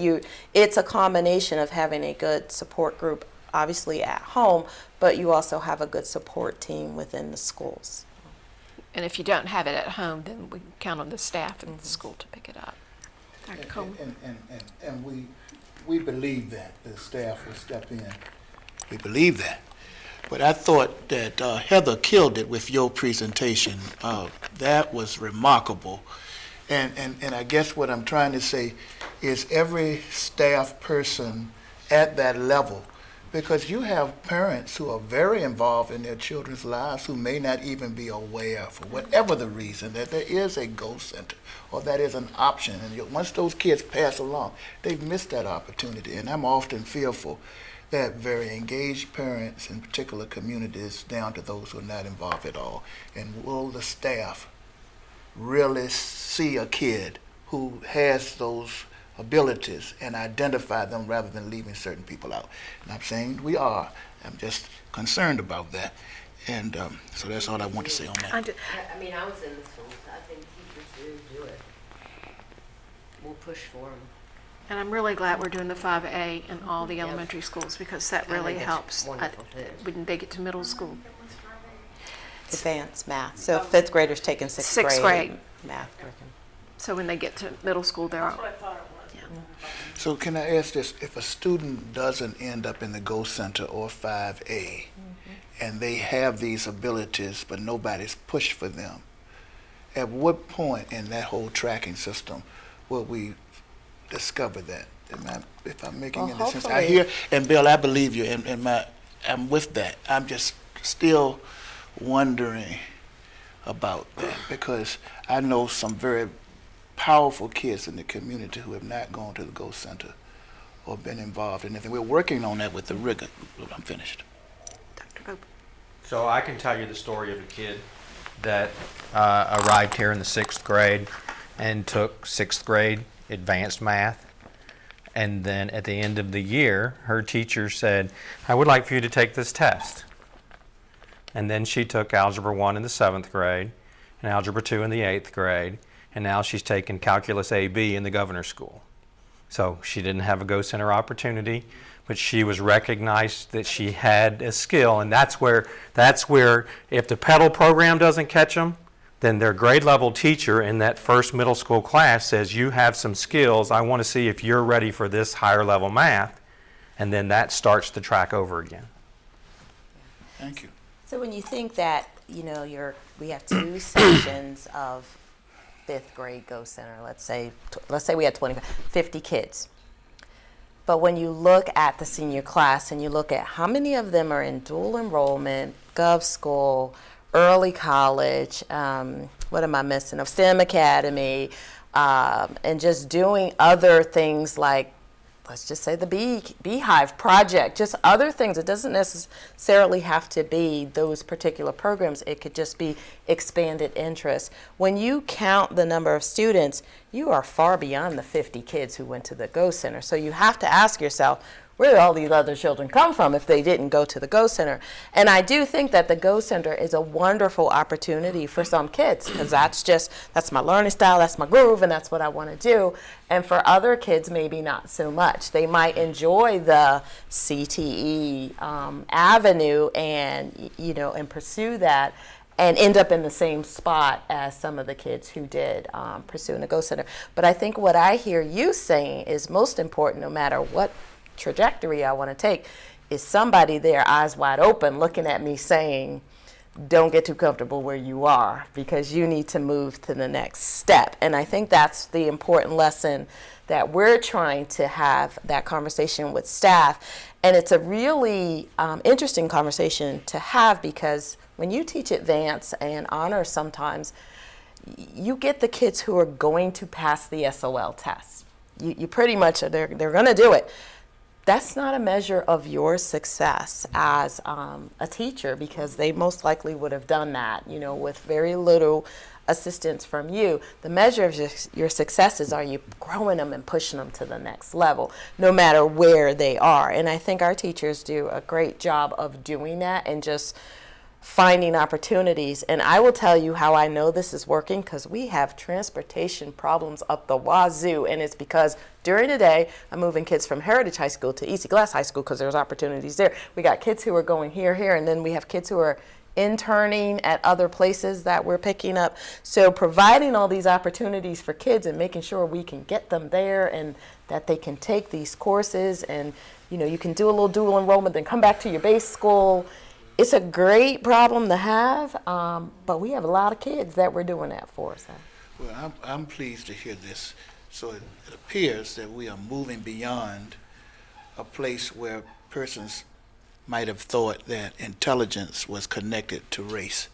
[SPEAKER 5] it's a combination of having a good support group, obviously at home, but you also have a good support team within the schools.
[SPEAKER 2] And if you don't have it at home, then we count on the staff in the school to pick it up. Dr. Coleman?
[SPEAKER 4] And we believe that the staff will step in. We believe that. But I thought that Heather killed it with your presentation. That was remarkable. And I guess what I'm trying to say is every staff person at that level, because you have parents who are very involved in their children's lives who may not even be aware, for whatever the reason, that there is a Go Center or that is an option. And once those kids pass along, they've missed that opportunity. And I'm often fearful that very engaged parents in particular communities, down to those who are not involved at all, and will the staff really see a kid who has those abilities and identify them rather than leaving certain people out? And I'm saying we are. I'm just concerned about that. And so that's all I want to say on that.
[SPEAKER 14] I mean, I was in the schools. I think teachers do it. We'll push for them.
[SPEAKER 2] And I'm really glad we're doing the 5A in all the elementary schools, because that really helps when they get to middle school.
[SPEAKER 5] Advanced math. So 5th graders taking 6th grade math curriculum.
[SPEAKER 2] So when they get to middle school, they're all.
[SPEAKER 4] So can I ask this, if a student doesn't end up in the Go Center or 5A, and they have these abilities but nobody's pushed for them, at what point in that whole tracking system will we discover that? If I'm making any sense? I hear, and Bill, I believe you, and I'm with that. I'm just still wondering about that, because I know some very powerful kids in the community who have not gone to the Go Center or been involved in anything. We're working on that with the rigor. I'm finished.
[SPEAKER 2] Dr. Cope.
[SPEAKER 1] So I can tell you the story of a kid that arrived here in the 6th grade and took 6th grade advanced math, And then at the end of the year, her teacher said, I would like for you to take this test. And then she took Algebra 1 in the 7th grade, and Algebra 2 in the 8th grade, and now she's taken Calculus AB in the governor's school. So she didn't have a Go Center opportunity, but she was recognized that she had a skill, and that's where if the Pedal program doesn't catch them, then their grade level teacher in that first middle school class says, you have some skills, I want to see if you're ready for this higher level math, and then that starts the track over again.
[SPEAKER 4] Thank you.
[SPEAKER 5] So when you think that, we have 2 sections of 5th grade Go Center, let's say we had 50 kids. But when you look at the senior class and you look at how many of them are in dual enrollment, gov school, early college, what am I missing? Of STEM Academy, and just doing other things like, let's just say the Beehive project, just other things. It doesn't necessarily have to be those particular programs. It could just be expanded interest. When you count the number of students, you are far beyond the 50 kids who went to the Go Center. So you have to ask yourself, where did all these other children come from if they didn't go to the Go Center? And I do think that the Go Center is a wonderful opportunity for some kids, because that's my learning style, that's my groove, and that's what I want to do. And for other kids, maybe not so much. They might enjoy the CTE avenue and pursue that, and end up in the same spot as some of the kids who did pursue in the Go Center. But I think what I hear you saying is most important, no matter what trajectory I want to take, is somebody there, eyes wide open, looking at me saying, don't get too comfortable where you are, because you need to move to the next step. And I think that's the important lesson that we're trying to have that conversation with staff. And it's a really interesting conversation to have, because when you teach advanced and honor, sometimes you get the kids who are going to pass the SOL test. You pretty much, they're going to do it. That's not a measure of your success as a teacher, because they most likely would have done that, with very little assistance from you. The measure of your success is, are you growing them and pushing them to the next level, no matter where they are. And I think our teachers do a great job of doing that and just finding opportunities. And I will tell you how I know this is working, because we have transportation problems up the wazoo, and it's because during the day I'm moving kids from Heritage High School to E.C. Glass High School because there's opportunities there. We got kids who are going here, and then we have kids who are interning at other places that we're picking up. So providing all these opportunities for kids and making sure we can get them there and that they can take these courses, and you can do a little dual enrollment, then come back to your base school. It's a great problem to have, but we have a lot of kids that we're doing that for. So.
[SPEAKER 4] Well, I'm pleased to hear this. So it appears that we are moving beyond a place where persons might have thought that intelligence was connected to race,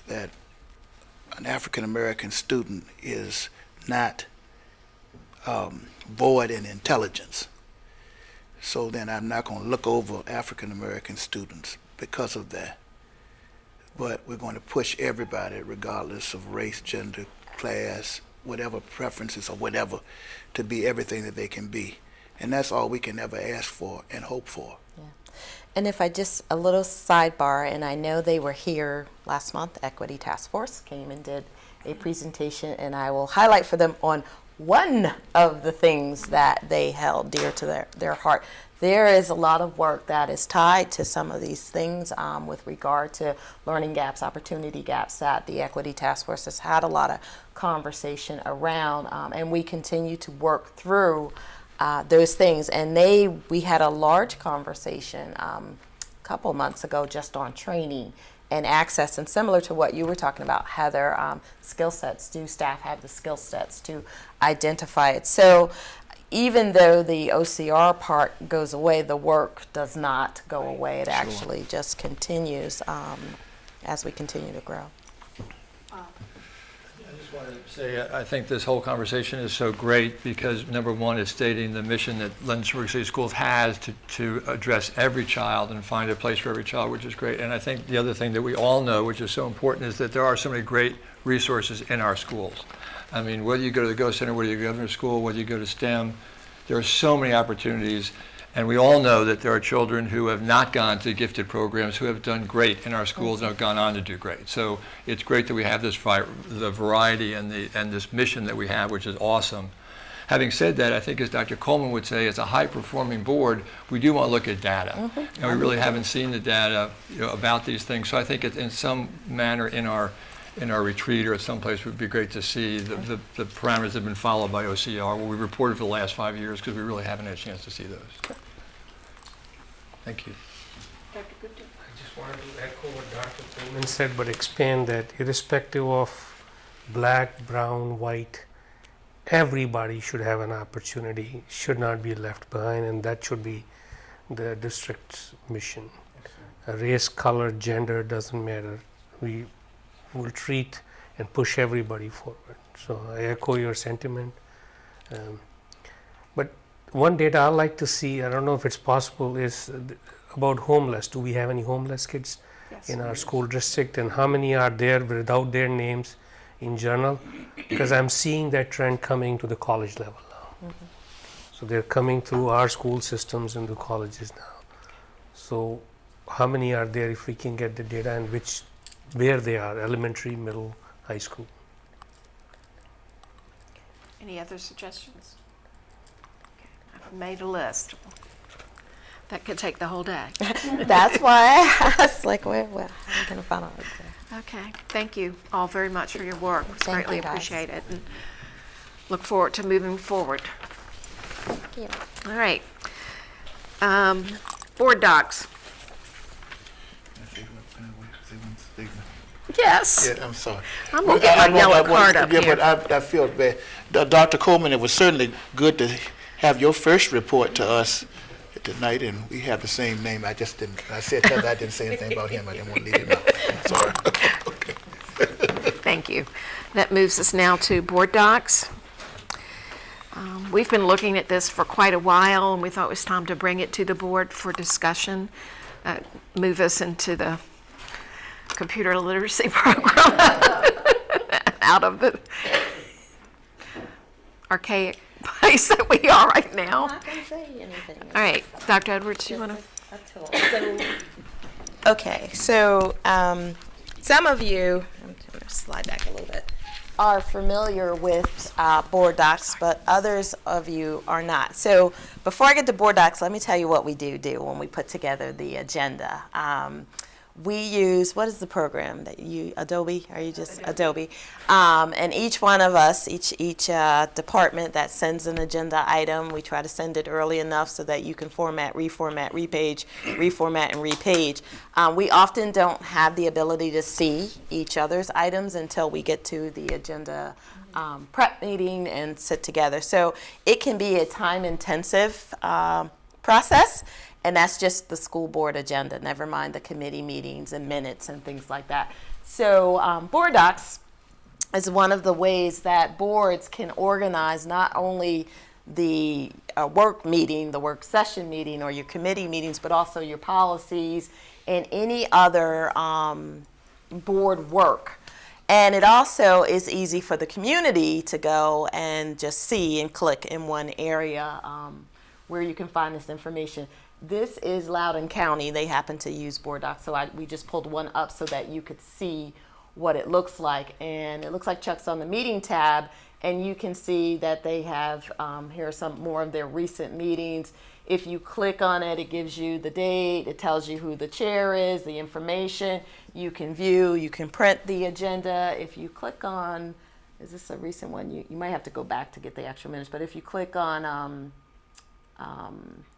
[SPEAKER 4] that an African American student is not void in intelligence. So then I'm not going to look over African American students because of that. But we're going to push everybody, regardless of race, gender, class, whatever preferences or whatever, to be everything that they can be. And that's all we can ever ask for and hope for.
[SPEAKER 5] Yeah. And if I just, a little sidebar, and I know they were here last month, Equity Task Force came and did a presentation, and I will highlight for them on one of the things that they held dear to their heart. There is a lot of work that is tied to some of these things with regard to learning gaps, opportunity gaps that the Equity Task Force has had a lot of conversation around, and we continue to work through those things. And we had a large conversation a couple months ago just on training and access, and similar to what you were talking about, Heather, skill sets. Do staff have the skill sets to identify it? So even though the OCR part goes away, the work does not go away. It actually just continues as we continue to grow.
[SPEAKER 11] I just wanted to say, I think this whole conversation is so great because, number one, it's stating the mission that Lynchburg City Schools has to address every child and find a place for every child, which is great. And I think the other thing that we all know, which is so important, is that there are so many great resources in our schools. I mean, whether you go to the Go Center, whether you go to Governor School, whether you go to STEM, There are so many opportunities, and we all know that there are children who have not gone to gifted programs who have done great in our schools and have gone on to do great. So it's great that we have this the variety and this mission that we have, which is awesome. Having said that, I think as Dr. Coleman would say, as a high-performing board, we do want to look at data. And we really haven't seen the data, about these things. So I think it's in some manner in our retreat or at some place would be great to see the parameters that have been followed by OCR, what we reported for the last 5 years, because we really haven't had a chance to see those. Thank you.
[SPEAKER 10] I just wanted to echo what Dr. Coleman said, but expand that irrespective of black, brown, white, everybody should have an opportunity, should not be left behind, and that should be the district's mission. Race, color, gender, doesn't matter. We will treat and push everybody forward. So I echo your sentiment. But one data I like to see, I don't know if it's possible, is about homeless. Do we have any homeless kids in our school district, and how many are there without their names in general? Because I'm seeing that trend coming to the college level now. So they're coming through our school systems into colleges now. So how many are there if we can get the data, and where they are, elementary, middle, high school?
[SPEAKER 2] Any other suggestions? Okay, I've made a list. That could take the whole day.
[SPEAKER 5] That's why I was like, well, I'm going to find out.
[SPEAKER 2] Okay, thank you all very much for your work. It's
[SPEAKER 5] Thank
[SPEAKER 2] greatly
[SPEAKER 5] you, guys.
[SPEAKER 2] appreciated, and look forward to moving forward.
[SPEAKER 5] Thank you.
[SPEAKER 2] All right. Board docs. Yes.
[SPEAKER 4] Yeah, I'm sorry.
[SPEAKER 2] I'm going to get my yellow card up
[SPEAKER 4] yeah,
[SPEAKER 2] here.
[SPEAKER 4] but I feel bad. Dr. Coleman, it was certainly good to have your first report to us tonight, and we have the same name. I just didn't, I said that, I didn't say anything about him. I didn't want to leave him out. Sorry. Okay.
[SPEAKER 2] Thank you. That moves us now to board docs. We've been looking at this for quite a while, and we thought it was time to bring it to the board for discussion. Move us into the computer literacy program out of the archaic place that we are right now.
[SPEAKER 5] I'm not going to say anything.
[SPEAKER 2] All right, Dr. Edwards, you want to?
[SPEAKER 5] Okay, so some of you, I'm going to slide back a little bit, are familiar with board docs, but others of you are not. So before I get to board docs, let me tell you what we do when we put together the agenda. We use, what is the program that you, Adobe? Are you just Adobe? And each one of us, each department that sends an agenda item, we try to send it early enough so that you can format, reformat, repage, reformat, and repage. We often don't have the ability to see each other's items until we get to the agenda prep meeting and sit together. So it can be a time-intensive process. And that's just the school board agenda, never mind the committee meetings and minutes and things like that. So board docs is one of the ways that boards can organize not only the work meeting, the work session meeting, or your committee meetings, but also your policies and any other board work. And it also is easy for the community to go and just see and click in one area where you can find this information. This is Loudoun County. They happen to use board docs, so we just pulled one up so that you could see what it looks like. And it looks like Chuck's on the meeting tab, and you can see that they have, here are some more of their recent meetings. If you click on it, it gives you the date, it tells you who the chair is, the information. You can view, you can print the agenda. If you click on, is this a recent one? You might have to go back to get the actual minutes, but if you click on,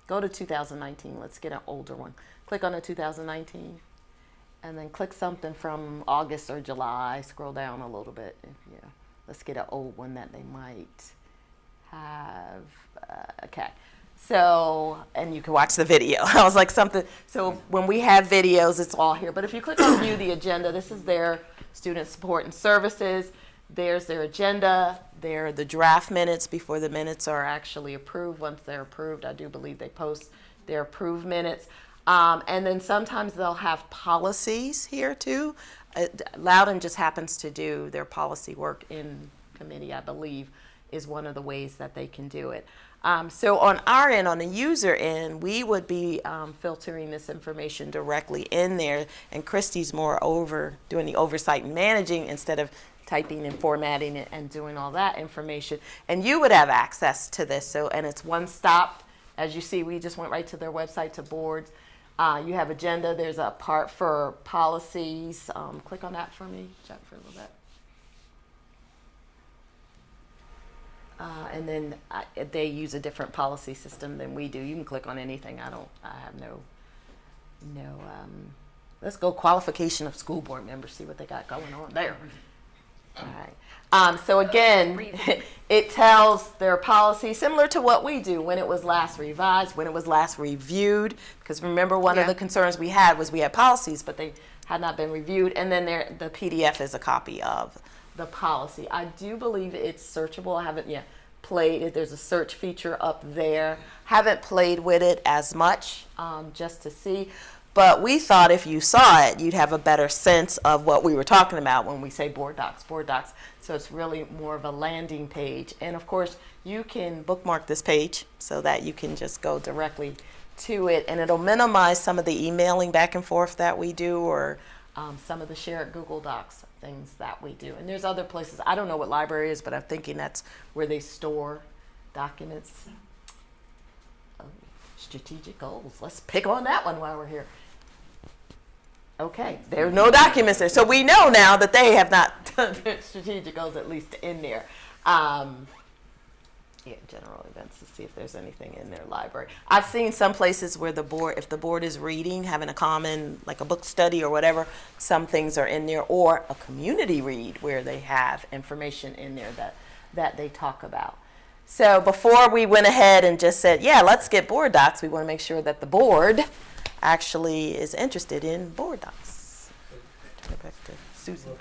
[SPEAKER 5] go to 2019. Let's get an older one. Click on the 2019, and then click something from August or July. Scroll down a little bit. Yeah, let's get an old one that they might have. Okay. So, and you can watch the video. I was like something. So when we have videos, it's all here. But if you click on view the agenda, this is their student support and services. There's their agenda. There are the draft minutes before the minutes are actually approved. Once they're approved, I do believe they post their approved minutes. And then sometimes they'll have policies here too. Loudoun just happens to do their policy work in committee, I believe, is one of the ways that they can do it. So on our end, on the user end, we would be filtering this information directly in there, and Christy's more doing the oversight and managing instead of typing and formatting it and doing all that information. And you would have access to this. So, and it's one stop. As you see, we just went right to their website, to boards. You have agenda. There's a part for policies. Click on that for me, Jack, for a little bit. And then they use a different policy system than we do. You can click on anything. I have no. Let's go qualification of school board members. See what they got going on there. All right. So again, it tells their policy similar to what we do, when it was last revised, when it was last reviewed. Because remember, one of the concerns we had was we had policies, but they had not been reviewed. And then the PDF is a copy of the policy. I do believe it's searchable. I haven't yet played it. There's a search feature up there. Haven't played with it as much, just to see. But we thought if you saw it, you'd have a better sense of what we were talking about when we say board docs, board docs. So it's really more of a landing page. And of course, you can bookmark this page so that you can just go directly to it. And it'll minimize some of the emailing back and forth that we do, or some of the shared Google Docs things that we do. And there's other places. I don't know what library is, but I'm thinking that's where they store documents. Oh, strategic goals. Let's pick on that one while we're here. Okay, there are no documents there. So we know now that they have not done their strategic goals, at least in there. General events, to see if there's anything in their library. I've seen some places where the board, if the board is reading, having a common, like a book study or whatever, some things are in there, or a community read where they have information in there that they talk about. So before we went ahead and just said, yeah, let's get board docs, we want to make sure that the board actually is interested in board docs. Turn it back to Susan.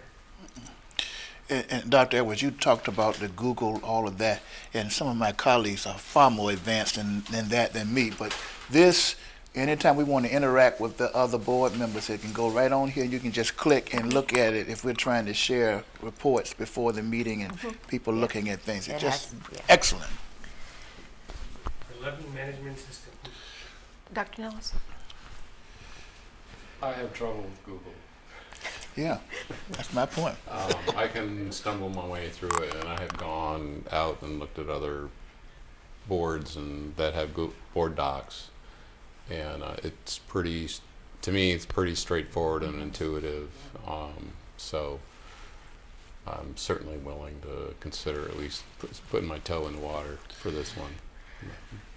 [SPEAKER 4] And Dr. Edwards, you talked about the Google, all of that, and some of my colleagues are far more advanced than me. But this, anytime we want to interact with the other board members, it can go right on here. You can just click and look at it if we're trying to share reports before the meeting and people looking at things. It's just excellent.
[SPEAKER 10] The learning management system.
[SPEAKER 2] Dr. Nellis?
[SPEAKER 3] I have trouble with Google.
[SPEAKER 4] Yeah, that's my point.
[SPEAKER 3] I can stumble my way through it, and I have gone out and looked at other boards and that have board docs, and it's pretty, to me, it's pretty straightforward and intuitive. So I'm certainly willing to consider at least putting my toe in the water for this one.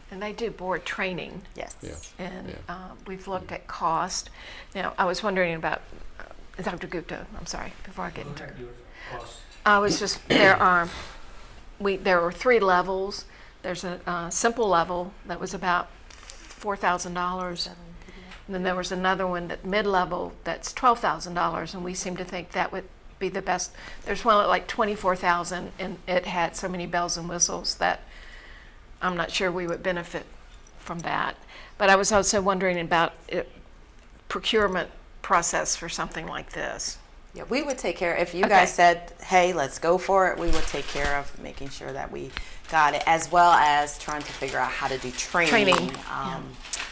[SPEAKER 2] And they do board training.
[SPEAKER 5] Yes.
[SPEAKER 3] Yeah.
[SPEAKER 2] And we've looked at cost. Now, I was wondering about Dr. Gupta. I'm sorry, before I get into it. I was just, there were 3 levels. There's a simple level that was about $4,000. And then there was another one, that mid-level, that's $12,000, and we seem to think that would be the best. There's one at like $24,000, and it had so many bells and whistles that I'm not sure we would benefit from that. But I was also wondering about procurement process for something like this.
[SPEAKER 5] Yeah, we would take care, if you guys said, hey, let's go for it, we would take care of making sure that we got it, as well as trying to figure out how to do training.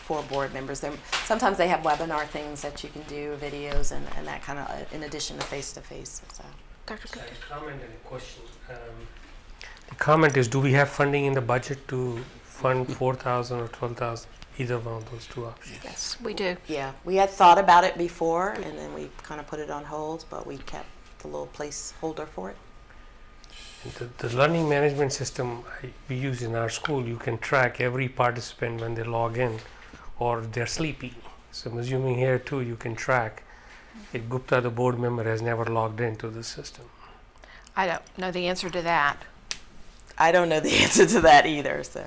[SPEAKER 5] For board members. Sometimes they have webinar things that you can do, videos and that kind of, in addition to face-to-face. So.
[SPEAKER 2] Dr. Gupta?
[SPEAKER 10] A comment and a question. The comment is, do we have funding in the budget to fund 4,000 or 12,000? Either one of those 2 options.
[SPEAKER 2] Yes, we do.
[SPEAKER 5] Yeah, we had thought about it before, and then we kind of put it on hold, but we kept the little placeholder for it.
[SPEAKER 10] The learning management system we use in our school, you can track every participant when they log in or if they're sleepy. So I'm assuming here too you can track if Gupta, the board member, has never logged into the system.
[SPEAKER 2] I don't know the answer to that.
[SPEAKER 5] I don't know the answer to that either, so.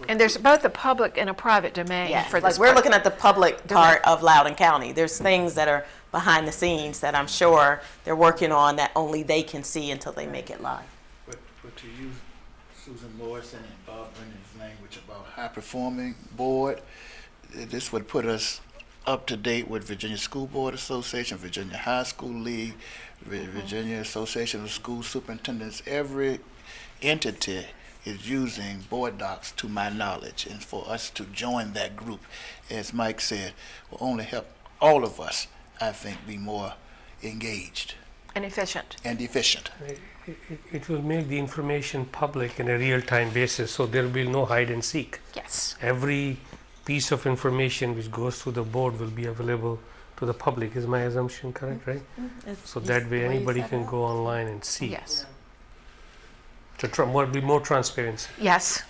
[SPEAKER 2] And there's both a public and a private domain for this.
[SPEAKER 5] Like we're looking at the public part of Loudoun County. There's things that are behind the scenes that I'm sure they're working on that only they can see until they make it live.
[SPEAKER 4] But to use Susan Morrison and Bob Brennan's language about high-performing board, this would put us up to date with Virginia School Board Association, Virginia High School League, Virginia Association of School Superintendents. Every entity is using board docs, to my knowledge, and for us to join that group, as Mike said, will only help all of us, I think, be more engaged
[SPEAKER 2] And efficient.
[SPEAKER 4] and efficient.
[SPEAKER 10] It will make the information public in a real-time basis, so there will be no hide and seek.
[SPEAKER 2] Yes.
[SPEAKER 10] Every piece of information which goes through the board will be available to the public. Is my assumption correct, right? So that way anybody can go online and see.
[SPEAKER 2] Yes.
[SPEAKER 10] To be more transparency.
[SPEAKER 2] Yes.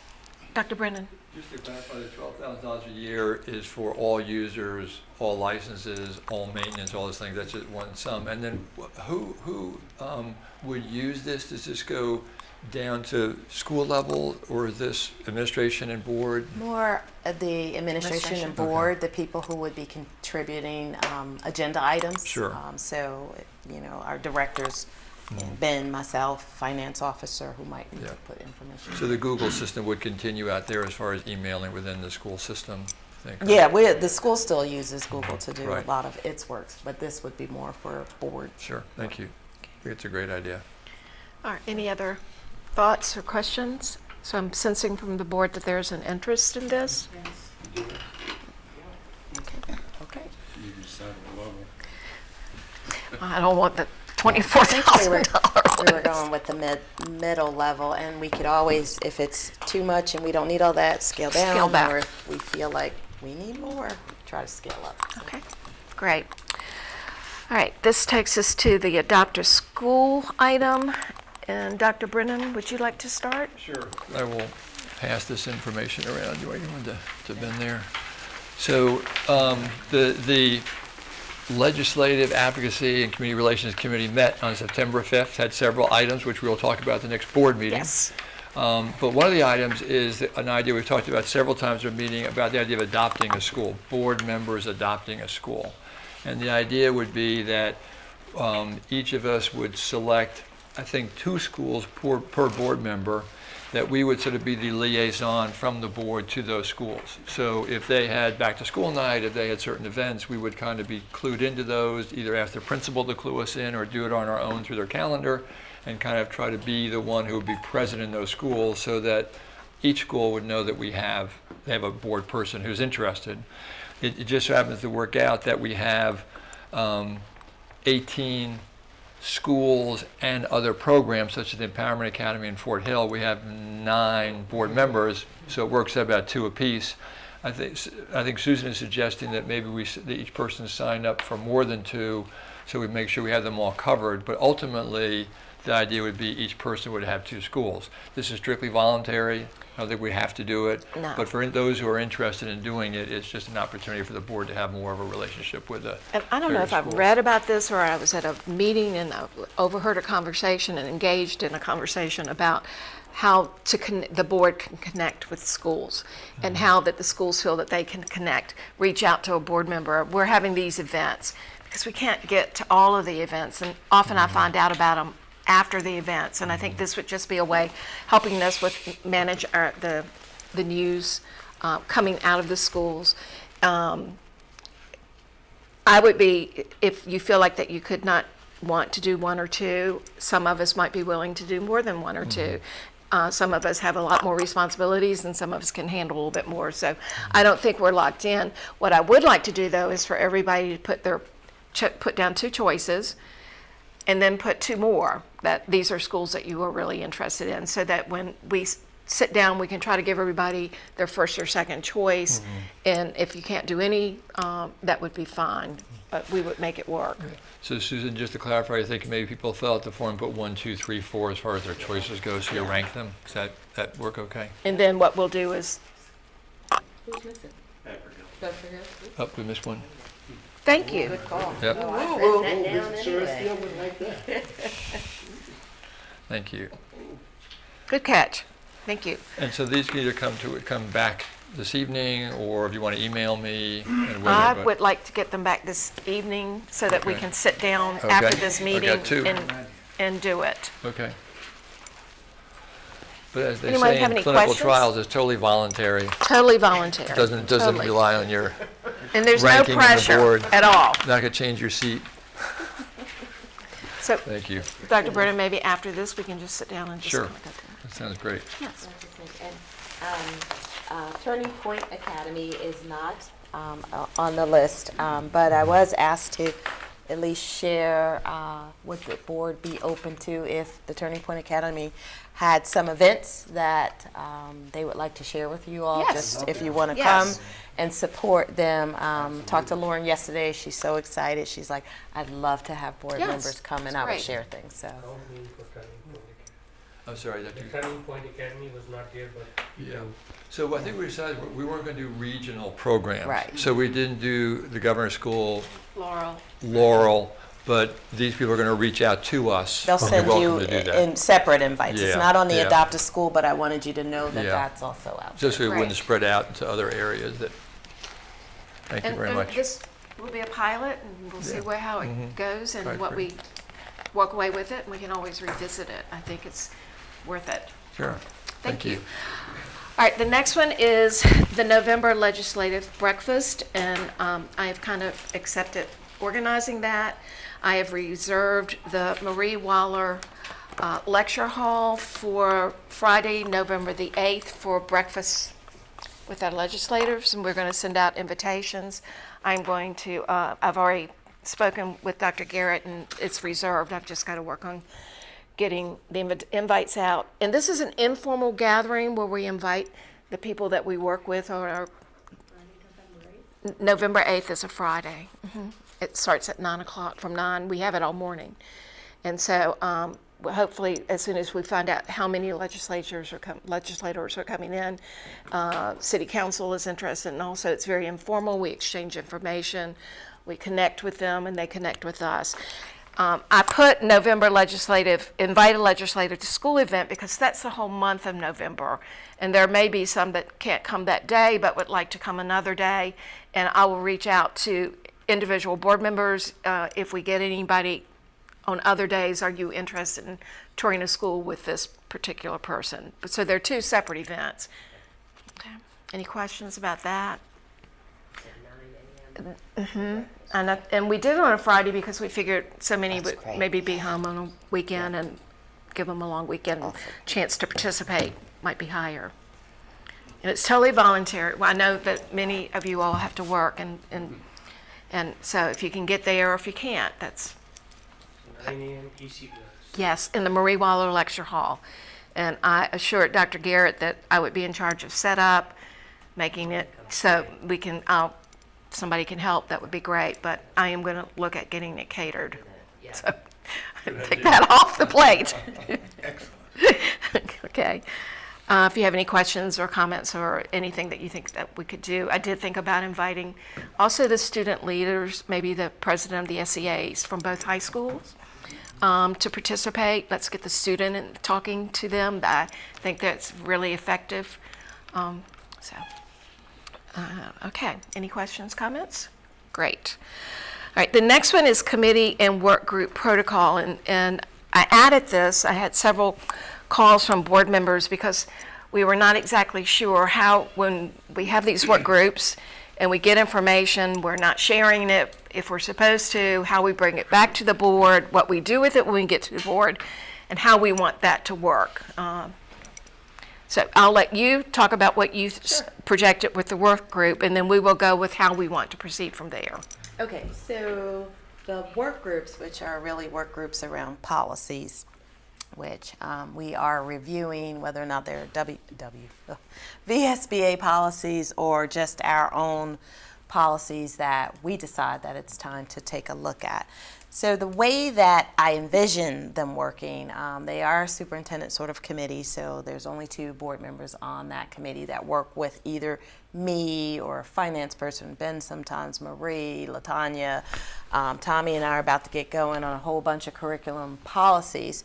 [SPEAKER 2] Dr. Brennan?
[SPEAKER 11] Just to clarify, the $12,000 a year is for all users, all licenses, all maintenance, all those things. That's just one sum. And then who would use this? Does this go down to school level, or is this administration and board?
[SPEAKER 5] More of the administration and board, the people who would be contributing agenda items.
[SPEAKER 11] Sure.
[SPEAKER 5] So, our directors, Ben, myself, finance officer, who might need to put information.
[SPEAKER 11] So the Google system would continue out there as far as emailing within the school system? I think.
[SPEAKER 5] Yeah, the school still uses Google to do
[SPEAKER 11] Right.
[SPEAKER 5] a lot of its work, but this would be more for board.
[SPEAKER 11] Sure, thank you. I think it's a great idea.
[SPEAKER 2] All right, any other thoughts or questions? So I'm sensing from the board that there's an interest in this. Okay. I don't want the $24,000.
[SPEAKER 5] We were going with the middle level, and we could always, if it's too much and we don't need all that, scale down.
[SPEAKER 2] Scale back.
[SPEAKER 5] Or if we feel like we need more, try to scale up.
[SPEAKER 2] Okay, great. All right, this takes us to the adopt a school item. And Dr. Brennan, would you like to start?
[SPEAKER 11] Sure. I will pass this information around. Do I want to Ben there? So the Legislative Advocacy and Community Relations Committee met on September 5th, had several items, which we'll talk about at the next board meeting.
[SPEAKER 2] Yes.
[SPEAKER 11] But one of the items is an idea we've talked about several times in our meeting about the idea of adopting a school, board members adopting a school. And the idea would be that each of us would select, I think, 2 schools per board member, that we would sort of be the liaison from the board to those schools. So if they had back to school night, if they had certain events, we would kind of be clued into those, either ask the principal to clue us in or do it on our own through their calendar, and kind of try to be the one who would be present in those schools, so that each school would know that they have a board person who's interested. It just happens to work out that we have 18 schools and other programs, such as the Empowerment Academy in Fort Hill. We have 9 board members, so it works out about 2 apiece. I think Susan is suggesting that maybe that each person sign up for more than 2, so we make sure we have them all covered. But ultimately, the idea would be each person would have 2 schools. This is strictly voluntary. I don't think we have to do it.
[SPEAKER 2] No.
[SPEAKER 11] But for those who are interested in doing it, it's just an opportunity for the board to have more of a relationship with the
[SPEAKER 2] And I don't know if I've
[SPEAKER 11] schools.
[SPEAKER 2] read about this, or I was at a meeting and I overheard a conversation and engaged in a conversation about how the board can connect with schools, and how that the schools feel that they can connect, reach out to a board member. We're having these events because we can't get to all of the events, and often I find out about them after the events, and I think this would just be a way helping us with manage the news coming out of the schools. I would be, if you feel like that you could not want to do 1 or 2, some of us might be willing to do more than 1 or 2. Some of us have a lot more responsibilities, and some of us can handle a little bit more. So I don't think we're locked in. What I would like to do, though, is for everybody to put down 2 choices, and then put 2 more, that these are schools that you are really interested in, so that when we sit down, we can try to give everybody their first or second choice. And if you can't do any, that would be fine, but we would make it work.
[SPEAKER 11] So Susan, just to clarify, I think maybe people fill out the form, put 1, 2, 3, 4 as far as their choices go, so you rank them. Does that work okay?
[SPEAKER 2] And then what we'll do is,
[SPEAKER 14] Who's missing? Dr. Hill?
[SPEAKER 11] Oh, we missed one.
[SPEAKER 2] thank you.
[SPEAKER 14] Good call.
[SPEAKER 11] Yep.
[SPEAKER 14] Oh, I wrote that down anyway.
[SPEAKER 11] Thank you.
[SPEAKER 2] Good catch. Thank you.
[SPEAKER 11] And so these can either come back this evening, or if you want to email me. And
[SPEAKER 2] I would like to get them back this evening so that we
[SPEAKER 11] Okay.
[SPEAKER 2] can sit down
[SPEAKER 11] Okay.
[SPEAKER 2] after this
[SPEAKER 11] I
[SPEAKER 2] meeting
[SPEAKER 11] got 2.
[SPEAKER 2] and do it.
[SPEAKER 11] Okay. But as they
[SPEAKER 2] Anyone
[SPEAKER 11] say
[SPEAKER 2] have
[SPEAKER 11] in
[SPEAKER 2] any
[SPEAKER 11] clinical
[SPEAKER 2] questions?
[SPEAKER 11] trials, it's totally voluntary.
[SPEAKER 2] Totally voluntary.
[SPEAKER 11] Doesn't
[SPEAKER 2] Totally.
[SPEAKER 11] rely on your
[SPEAKER 2] And there's no
[SPEAKER 11] ranking on the
[SPEAKER 2] pressure
[SPEAKER 11] board.
[SPEAKER 2] at all.
[SPEAKER 11] Not going to change your seat.
[SPEAKER 2] So,
[SPEAKER 11] Thank you.
[SPEAKER 2] Dr. Brennan, maybe after this, we can just sit down and just.
[SPEAKER 11] Sure.
[SPEAKER 2] kinda go through it.
[SPEAKER 11] That sounds great.
[SPEAKER 2] Yes.
[SPEAKER 5] And Turning Point Academy is not on the list, but I was asked to at least share would the board be open to if the Turning Point Academy had some events that they would like to share with you all,
[SPEAKER 2] Yes.
[SPEAKER 5] just if you want to
[SPEAKER 2] Yes.
[SPEAKER 5] come and support them. Talked to Lauren yesterday. She's so excited. She's like, I'd love to have board
[SPEAKER 2] Yes,
[SPEAKER 5] members come and
[SPEAKER 2] that's
[SPEAKER 5] I would
[SPEAKER 2] great.
[SPEAKER 5] share things. So.
[SPEAKER 11] I'm sorry,
[SPEAKER 10] The Turning Point Academy was not there, but
[SPEAKER 11] Yeah. So I think we decided we weren't going to do regional programs.
[SPEAKER 5] Right.
[SPEAKER 11] So we didn't do the governor's school,
[SPEAKER 2] Laurel.
[SPEAKER 11] but these people are going to reach out to us.
[SPEAKER 5] They'll
[SPEAKER 11] You're
[SPEAKER 5] send you
[SPEAKER 11] welcome to do that.
[SPEAKER 5] in separate invites. It's
[SPEAKER 11] Yeah,
[SPEAKER 5] not on the
[SPEAKER 11] yeah.
[SPEAKER 5] adopted school, but I wanted you to know that
[SPEAKER 11] Yeah.
[SPEAKER 5] that's also out.
[SPEAKER 11] Just so it wouldn't
[SPEAKER 2] Right.
[SPEAKER 11] spread out to other areas that, thank you very much.
[SPEAKER 2] This will be a pilot, and we'll see
[SPEAKER 11] Yeah.
[SPEAKER 2] how it goes and
[SPEAKER 11] Right,
[SPEAKER 2] what
[SPEAKER 11] great.
[SPEAKER 2] we walk away with it, and we can always revisit it. I think it's worth it.
[SPEAKER 11] Sure.
[SPEAKER 2] Thank you. All right, the next one is the November legislative breakfast, and I have kind of accepted organizing that. I have reserved the Marie Waller Lecture Hall for Friday, November the 8th for breakfast with our legislators, and we're going to send out invitations. I'm going to, I've already spoken with Dr. Garrett, and it's reserved. I've just got to work on getting the invites out. And this is an informal gathering where we invite the people that we work with on our November 8th is a Friday. It starts at 9 o'clock. From 9, we have it all morning. And so hopefully, as soon as we find out how many legislators are coming in, City Council is interested, and also it's very informal. We exchange information, we connect with them, and they connect with us. I put November invite a legislator to school event because that's the whole month of November. And there may be some that can't come that day but would like to come another day. And I will reach out to individual board members if we get anybody on other days. Are you interested in touring a school with this particular person? So they're two separate events. Okay. Any questions about that? And we did it on a Friday because we figured so many would maybe be home on a weekend and give them a long weekend chance to participate might be higher. And it's totally voluntary. Well, I know that many of you all have to work, and so if you can get there or if you can't, that's
[SPEAKER 10] 9 a.m. EC class.
[SPEAKER 2] yes, in the Marie Waller Lecture Hall. And I assured Dr. Garrett that I would be in charge of setup, making it so we can, somebody can help, that would be great. But I am going to look at getting it catered. So take that off the plate. Okay. If you have any questions or comments or anything that you think that we could do, I did think about inviting also the student leaders, maybe the president of the SEAs from both high schools to participate. Let's get the student and talking to them. I think that's really effective. Okay. Any questions, comments? Great. All right. The next one is committee and work group protocol. And I added this. I had several calls from board members because we were not exactly sure how, when we have these work groups and we get information, we're not sharing it if we're supposed to, how we bring it back to the board, what we do with it when we get to the board, and how we want that to work. So I'll let you talk about what you projected with the work group, and then we will go with how we want to proceed from there.
[SPEAKER 5] Okay, so the work groups, which are really work groups around policies, which we are reviewing whether or not they're VSBA policies or just our own policies that we decide that it's time to take a look at. So the way that I envision them working, they are a superintendent sort of committee, so there's only 2 board members on that committee that work with either me or a finance person, Ben sometimes, Marie, LaTanya. Tommy and I are about to get going on a whole bunch of curriculum policies.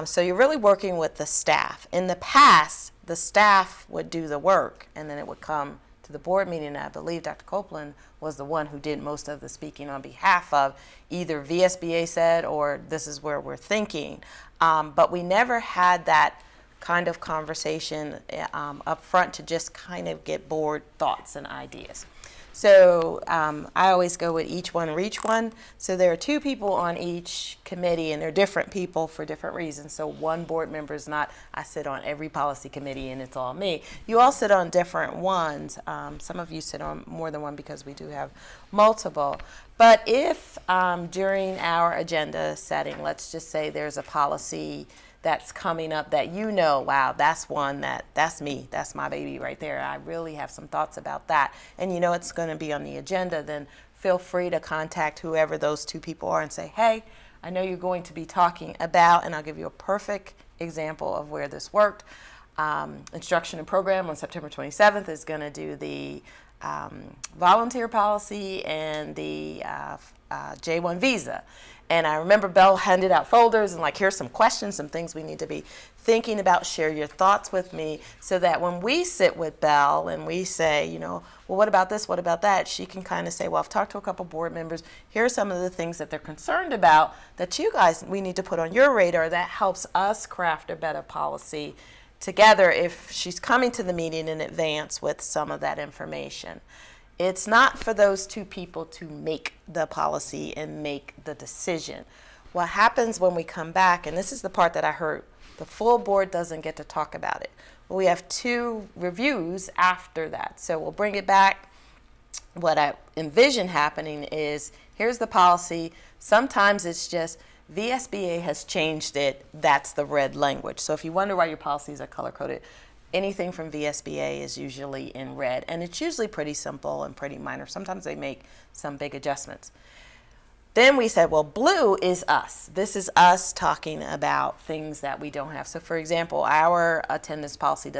[SPEAKER 5] So you're really working with the staff. In the past, the staff would do the work, and then it would come to the board meeting. And I believe Dr. Copeland was the one who did most of the speaking on behalf of either VSBA said or this is where we're thinking. But we never had that kind of conversation up front to just kind of get board thoughts and ideas. So I always go with each one reach one. So there are 2 people on each committee, and they're different people for different reasons. So one board member is not, I sit on every policy committee and it's all me. You all sit on different ones. Some of you sit on more than one because we do have multiple. But if during our agenda setting, let's just say there's a policy that's coming up that wow, that's one that's me, that's my baby right there. I really have some thoughts about that. And it's going to be on the agenda, then feel free to contact whoever those 2 people are and say, hey, I know you're going to be talking about, and I'll give you a perfect example of where this worked. Instruction and program on September 27th is going to do the volunteer policy and the J1 visa. And I remember Belle handed out folders and here's some questions, some things we need to be thinking about. Share your thoughts with me so that when we sit with Belle and we say, well, what about this? What about that? She can kind of say, well, I've talked to a couple board members. Here are some of the things that they're concerned about that you guys, we need to put on your radar. That helps us craft a better policy together if she's coming to the meeting in advance with some of that information. It's not for those 2 people to make the policy and make the decision. What happens when we come back, and this is the part that I heard, the full board doesn't get to talk about it. We have 2 reviews after that. So we'll bring it back. What I envision happening is, here's the policy. Sometimes it's just VSBA has changed it. That's the red language. So if you wonder why your policies are color-coded, anything from VSBA is usually in red, and it's usually pretty simple and pretty minor. Sometimes they make some big adjustments. Then we said, well, blue is us. This is us talking about things that we don't have. So for example, our attendance policy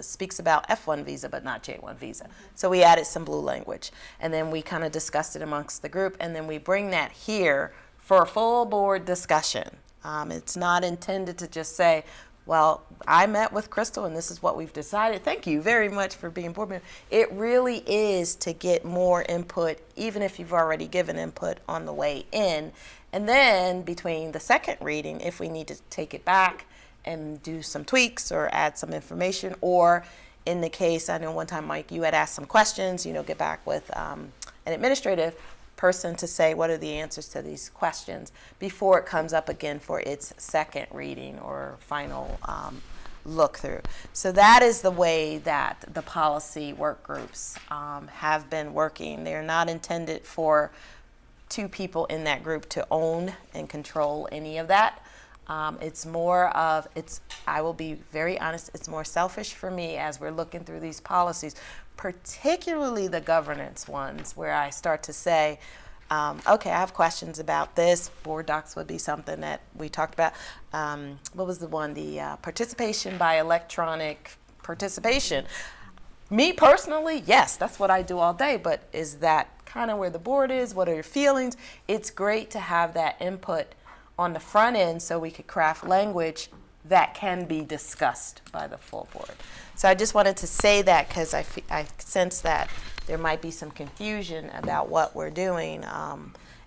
[SPEAKER 5] speaks about F1 visa, but not J1 visa. So we added some blue language, and then we kind of discussed it amongst the group, and then we bring that here for a full board discussion. It's not intended to just say, well, I met with Crystal and this is what we've decided. Thank you very much for being board member. It really is to get more input, even if you've already given input on the way in. And then between the second reading, if we need to take it back and do some tweaks or add some information, or in the case, I know one time, Mike, you had asked some questions, get back with an administrative person to say what are the answers to these questions before it comes up again for its second reading or final look through. So that is the way that the policy work groups have been working. They're not intended for 2 people in that group to own and control any of that. It's more of, I will be very honest, it's more selfish for me as we're looking through these policies, particularly the governance ones, where I start to say, okay, I have questions about this. Board docs would be something that we talked about. What was the one? The participation by electronic participation. Me personally, yes, that's what I do all day, but is that kind of where the board is? What are your feelings? It's great to have that input on the front end so we could craft language that can be discussed by the full board. So I just wanted to say that because I sense that there might be some confusion about what we're doing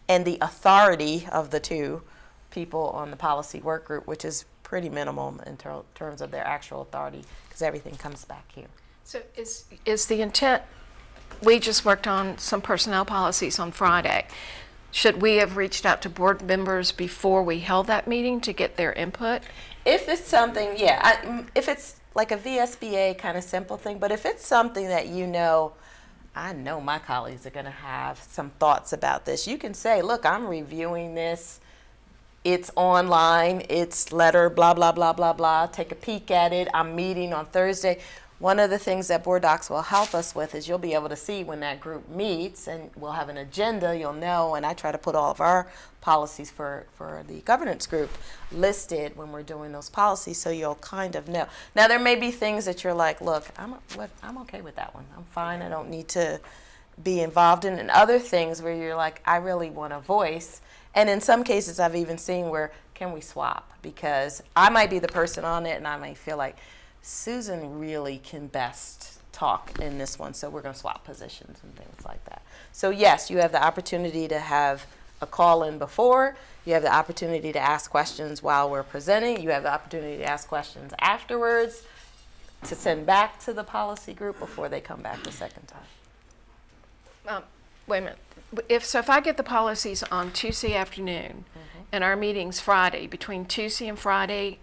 [SPEAKER 5] and the authority of the 2 people on the policy work group, which is pretty minimal in terms of their actual authority because everything comes back here.
[SPEAKER 2] So is the intent, we just worked on some personnel policies on Friday. Should we have reached out to board members before we held that meeting to get their input?
[SPEAKER 5] If it's something, yeah, if it's like a VSBA kind of simple thing, but if it's something that I know my colleagues are going to have some thoughts about this, you can say, look, I'm reviewing this. It's online, it's letter, blah, blah, blah, blah, blah. Take a peek at it. I'm meeting on Thursday. One of the things that board docs will help us with is you'll be able to see when that group meets, and we'll have an agenda, you'll know, and I try to put all of our policies for the governance group listed when we're doing those policies, so you'll kind of know. Now, there may be things that you're like, look, I'm okay with that one. I'm fine. I don't need to be involved in. And other things where you're like, I really want a voice. And in some cases, I've even seen where, can we swap? Because I might be the person on it, and I might feel like, Susan really can best talk in this one, so we're going to swap positions and things like that. So yes, you have the opportunity to have a call in before. You have the opportunity to ask questions while we're presenting. You have the opportunity to ask questions afterwards, to send back to the policy group before they come back the second time.
[SPEAKER 2] Wait a minute. If I get the policies on Tuesday afternoon and our meeting's Friday, between Tuesday and Friday,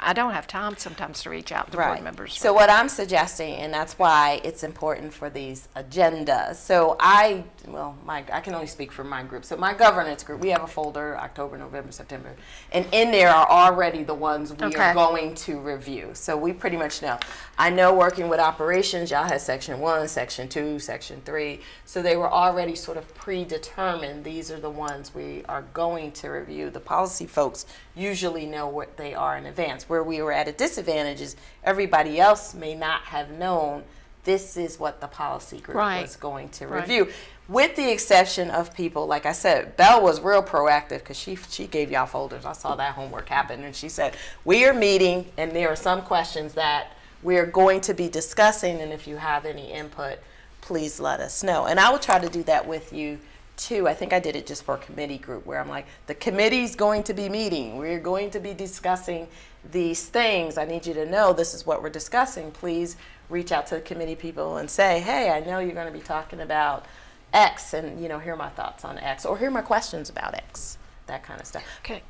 [SPEAKER 2] I don't have time sometimes to reach out to board members.
[SPEAKER 5] So what I'm suggesting, and that's why it's important for these agendas. So I can only speak for my group. So my governance group, we have a folder, October, November, September, and in there are already the ones we are going to review. So we pretty much know. I know working with operations, y'all had section 1, section 2, section 3. So they were already sort of predetermined. These are the ones we are going to review. The policy folks usually know what they are in advance. Where we were at a disadvantage is everybody else may not have known this is what the policy group was going to review. With the exception of people, like I said, Belle was real proactive because she gave y'all folders. I saw that homework happen, and she said, we are meeting, and there are some questions that we're going to be discussing, and if you have any input, please let us know. And I will try to do that with you too. I think I did it just for a committee group where I'm like, the committee's going to be meeting. We're going to be discussing these things. I need you to know this is what we're discussing. Please reach out to the committee people and say, hey, I know you're going to be talking about X, and here are my thoughts on X, or here are my questions about X, that kind of stuff.
[SPEAKER 2] Okay.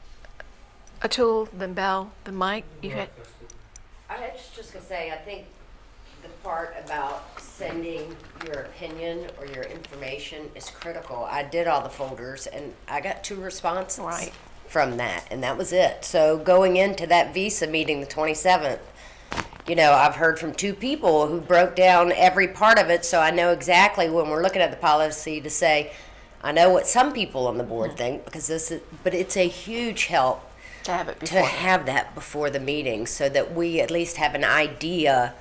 [SPEAKER 2] Atul, then Belle, then Mike. You had.
[SPEAKER 14] I was just going to say, I think the part about sending your opinion or your information is critical. I did all the folders, and I got 2 responses from that, and that was it. So going into that visa meeting the 27th, I've heard from 2 people who broke down every part of it, so I know exactly when we're looking at the policy to say, I know what some people on the board think, because but it's a huge help
[SPEAKER 2] to have it
[SPEAKER 14] to have that before the meeting, so that we at least have an idea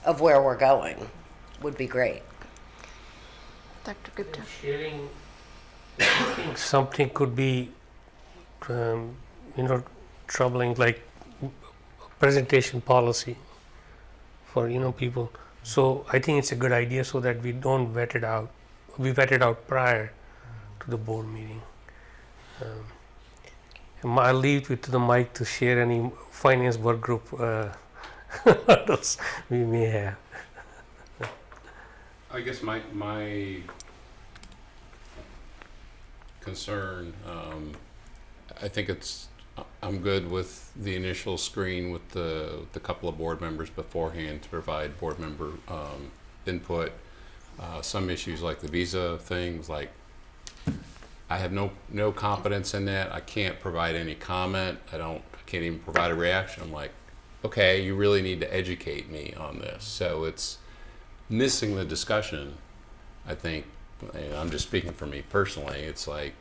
[SPEAKER 14] of where we're going. Would be great.
[SPEAKER 2] Dr. Gupta.
[SPEAKER 10] Sharing something could be, troubling, like presentation policy for people. So I think it's a good idea so that we don't vet it out. We vet it out prior to the board meeting. I'll leave it to the mic to share any finance work group hurdles we may have.
[SPEAKER 3] I guess my concern, I think I'm good with the initial screen with the couple of board members beforehand to provide board member input. Some issues like the visa things, like I have no competence in that. I can't provide any comment. I can't even provide a reaction. I'm like, okay, you really need to educate me on this. So it's missing the discussion, I think. And I'm just speaking for me personally. It's like,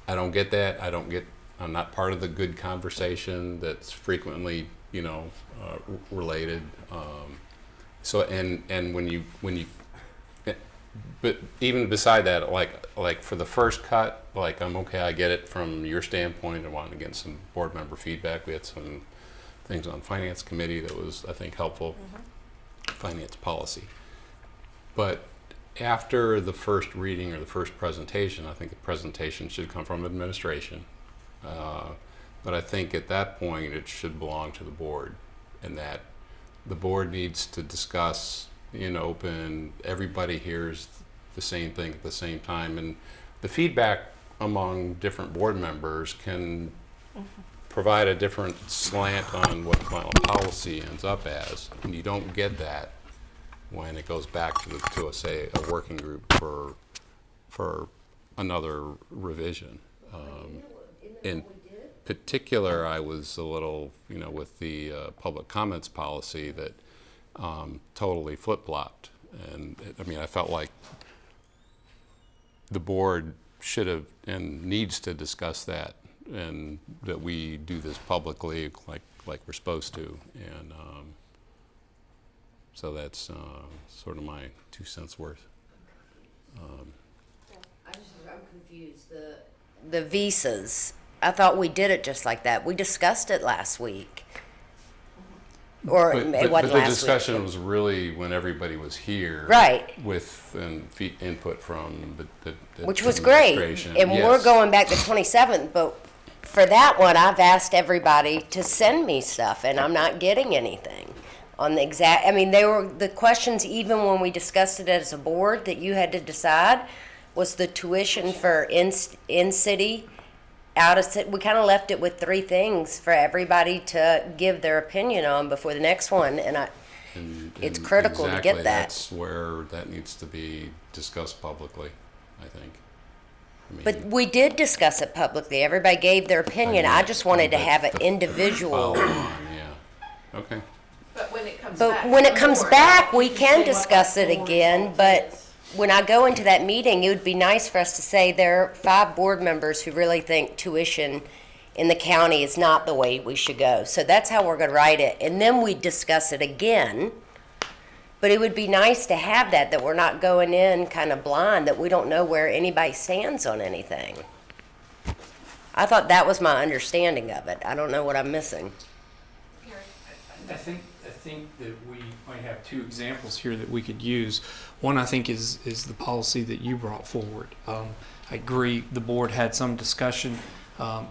[SPEAKER 3] I don't get that. I'm not part of the good conversation that's frequently, related. So, and when you, but even beside that, like for the first cut, like I'm okay, I get it from your standpoint. I wanted to get some board member feedback. We had some things on finance committee that was, I think, helpful. Finance policy. But after the first reading or the first presentation, I think the presentation should come from administration. But I think at that point it should belong to the board, and that the board needs to discuss in open. Everybody hears the same thing at the same time, and the feedback among different board members can provide a different slant on what the final policy ends up as, and you don't get that when it goes back to a working group for another revision. In particular, I was a little, with the public comments policy that totally flip-flopped, and I felt like the board should have and needs to discuss that, and that we do this publicly like we're supposed to, and so that's sort of my 2 cents worth.
[SPEAKER 14] I'm confused. The visas, I thought we did it just like that. We discussed it last week. Or it wasn't last week.
[SPEAKER 3] But the discussion was really when everybody was here.
[SPEAKER 14] Right.
[SPEAKER 3] With input from the
[SPEAKER 14] which was great. And we're going back to 27th, but for that one, I've asked everybody to send me stuff, and I'm not getting anything. on the exact, I mean, they were, the questions, even when we discussed it as a board, that you had to decide was the tuition for in-city, out-of-city. We kind of left it with three things for everybody to give their opinion on before the next one, and it's critical to
[SPEAKER 3] exactly,
[SPEAKER 14] get that.
[SPEAKER 3] That's where that needs to be discussed publicly, I think. I mean,
[SPEAKER 14] But we did discuss it publicly. Everybody gave their opinion. I just wanted to have an individual.
[SPEAKER 3] follow on, yeah. Okay.
[SPEAKER 2] But when it comes
[SPEAKER 14] But when it comes back, we can discuss it again, but when I go into that meeting, it would be nice for us to say there are 5 board members who really think tuition in the county is not the way we should go. So that's how we're gonna write it, and then we discuss it again. But it would be nice to have that we're not going in kind of blind, that we don't know where anybody stands on anything. I thought that was my understanding of it. I don't know what I'm missing.
[SPEAKER 12] I think that we might have 2 examples here that we could use. One, I think, is the policy that you brought forward. I agree, the board had some discussion,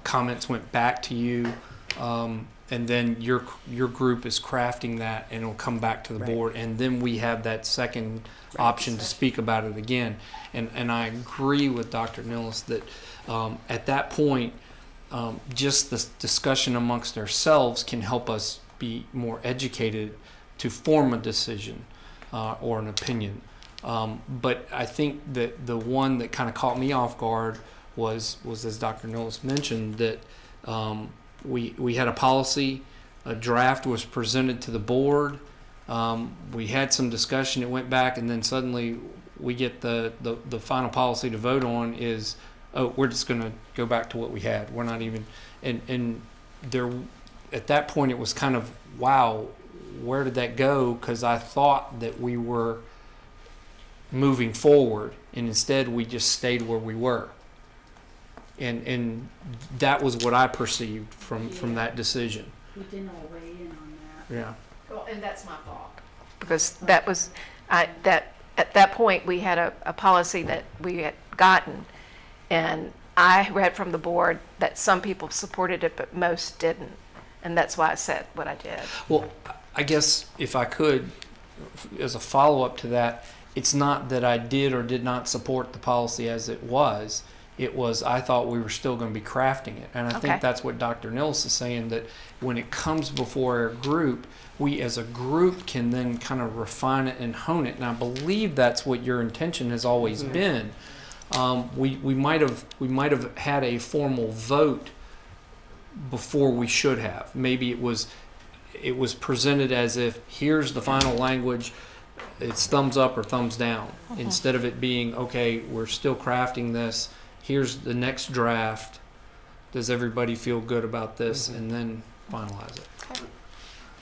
[SPEAKER 12] comments went back to you, and then your group is crafting that, and it'll come back to the board, and then we have that second option to speak about it again. And I agree with Dr. Nilles that at that point, just the discussion amongst ourselves can help us be more educated to form a decision or an opinion. But I think that the one that kind of caught me off guard was as Dr. Nilles mentioned, that we had a policy, a draft was presented to the board, we had some discussion, it went back, and then suddenly we get the final policy to vote on is, oh, we're just going to go back to what we had. We're not even, and there, at that point it was kind of, wow, where did that go? Because I thought that we were moving forward, and instead we just stayed where we were. And that was what I perceived from that decision.
[SPEAKER 15] We didn't all weigh in on that.
[SPEAKER 12] Yeah.
[SPEAKER 2] Well, and that's my thought. Because that was, that at that point, we had a policy that we had gotten, and I read from the board that some people supported it, but most didn't. And that's why I said what I did.
[SPEAKER 12] Well, I guess if I could, as a follow-up to that, it's not that I did or did not support the policy as it was. It was, I thought we were still going to be crafting it. And I think that's what Dr. Nilles is saying, that when it comes before our group, we as a group can then kind of refine it and hone it. And I believe that's what your intention has always been. We might have had a formal vote before we should have. Maybe it was presented as if here's the final language, it's thumbs up or thumbs down, instead of it being, okay, we're still crafting this, here's the next draft, does everybody feel good about this, and then finalize it.
[SPEAKER 2] Okay.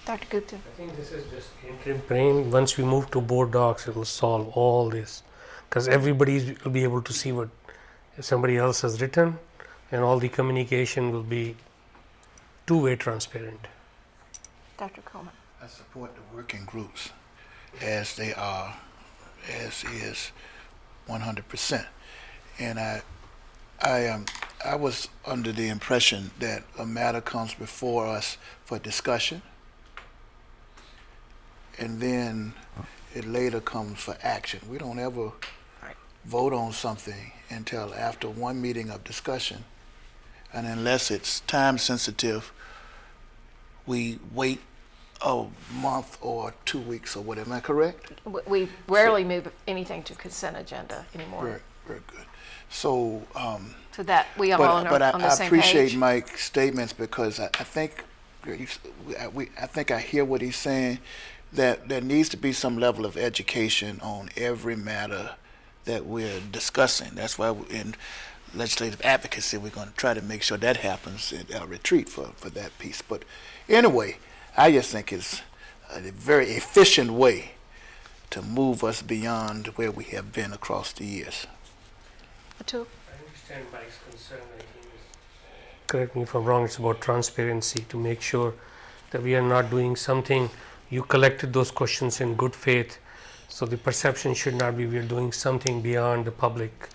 [SPEAKER 2] Dr. Gupta.
[SPEAKER 10] I think this is just interim frame. Once we move to board docs, it will solve all this, because everybody will be able to see what somebody else has written, and all the communication will be two-way transparent.
[SPEAKER 2] Dr. Coleman.
[SPEAKER 4] I support the working groups as they are, as is 100%. And I was under the impression that a matter comes before us for discussion, and then it later comes for action. We don't ever vote on something until after one meeting of discussion, and unless it's time sensitive, we wait a month or 2 weeks or whatever. Am I correct?
[SPEAKER 2] We rarely move anything to consent agenda anymore.
[SPEAKER 4] Very, very good. So,
[SPEAKER 2] So that we are all on the same page.
[SPEAKER 4] I appreciate Mike's statements, because I think I hear what he's saying, that there needs to be some level of education on every matter that we're discussing. That's why in legislative advocacy, we're going to try to make sure that happens at our retreat for that piece. But anyway, I just think it's a very efficient way to move us beyond where we have been across the years.
[SPEAKER 10] I understand Mike's concern. I think, correct me if I'm wrong, it's about transparency, to make sure that we are not doing something. You collected those questions in good faith, so the perception should not be we are doing something beyond the public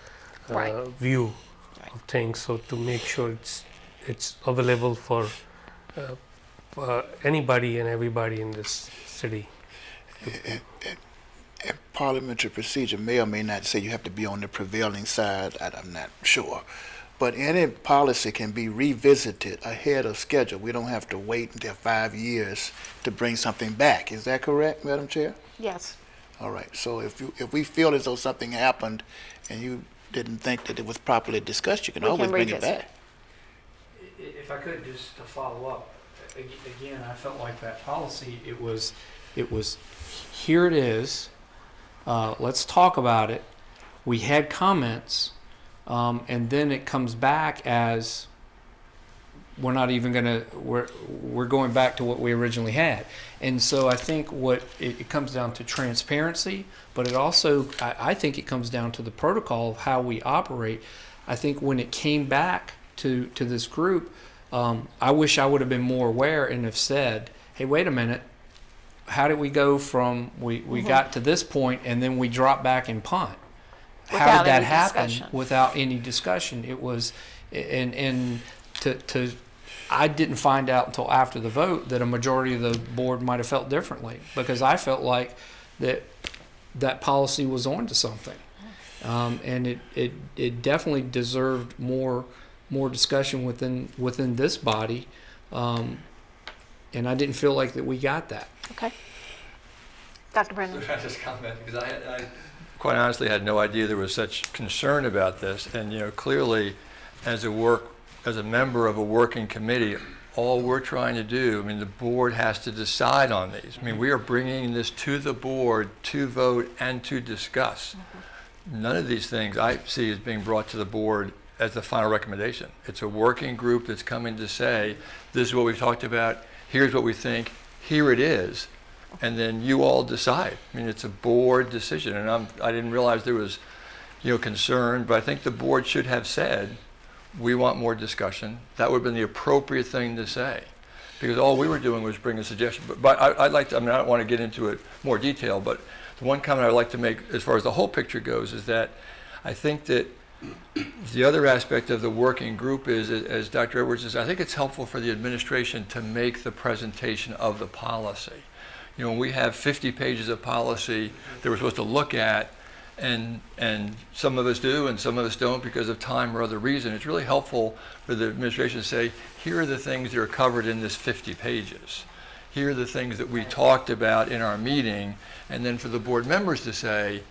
[SPEAKER 10] view of things. So to make sure it's available for anybody and everybody in this city.
[SPEAKER 4] Parliamentary procedure may or may not say you have to be on the prevailing side. I'm not sure. But any policy can be revisited ahead of schedule. We don't have to wait until 5 years to bring something back. Is that correct, Madam Chair?
[SPEAKER 9] Yes.
[SPEAKER 4] All right. So if we feel as though something happened and you didn't think that it was properly discussed, you can always bring it back.
[SPEAKER 12] If I could just to follow up, again, I felt like that policy, it was, here it is, let's talk about it. We had comments, and then it comes back as we're not even gonna, we're going back to what we originally had. And so I think what it comes down to transparency, but it also, I think it comes down to the protocol of how we operate. I think when it came back to this group, I wish I would have been more aware and have said, hey, wait a minute, how did we go from, we got to this point and then we dropped back and punt? How did that happen without any discussion? It was, and I didn't find out until after the vote that a majority of the board might have felt differently, because I felt like that policy was on to something. And it definitely deserved more discussion within this body, and I didn't feel like that we got that.
[SPEAKER 9] Okay. Dr. Brennan.
[SPEAKER 11] I just comment because I quite honestly had no idea there was such concern about this, and clearly, as a member of a working committee, all we're trying to do, the board has to decide on these. We are bringing this to the board to vote and to discuss. None of these things I see as being brought to the board as the final recommendation. It's a working group that's coming to say, this is what we've talked about, here's what we think, here it is, and then you all decide. It's a board decision, and I didn't realize there was concern, but I think the board should have said, we want more discussion. That would have been the appropriate thing to say, because all we were doing was bring a suggestion. But I'd like to, I don't want to get into it more detail, but the one comment I'd like to make as far as the whole picture goes is that I think that the other aspect of the working group is, as Dr. Edwards says, I think it's helpful for the administration to make the presentation of the policy. When we have 50 pages of policy that we're supposed to look at, and some of us do and some of us don't because of time or other reason, it's really helpful for the administration to say, here are the things that are covered in this 50 pages. Here are the things that we talked about in our meeting, and then for the board members to say,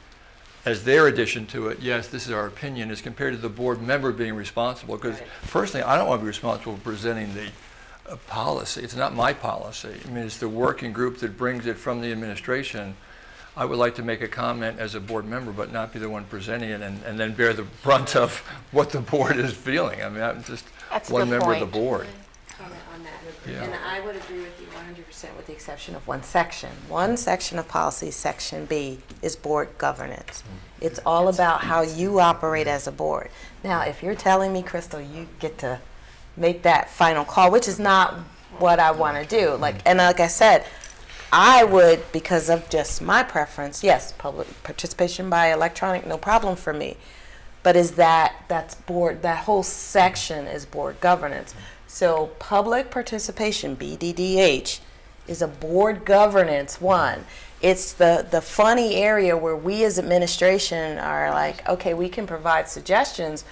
[SPEAKER 11] as their addition to it, yes, this is our opinion, as compared to the board member being responsible. Because personally, I don't want to be responsible for presenting the policy. It's not my policy. It's the working group that brings it from the administration. I would like to make a comment as a board member, but not be the one presenting it and then bear the brunt of what the board is feeling. I'm just one member of the board.
[SPEAKER 5] Comment on that.
[SPEAKER 11] Yeah.
[SPEAKER 5] And I would agree with you 100% with the exception of one section. One section of policy, section B, is board governance. It's all about how you operate as a board. Now, if you're telling me, Crystal, you get to make that final call, which is not what I want to do. Like I said, I would, because of just my preference, yes, public participation by electronic, no problem for me. But that's board, that whole section is board governance. So public participation, BDDH, is a board governance one. It's the funny area where we as administration are like, okay, we can provide suggestions,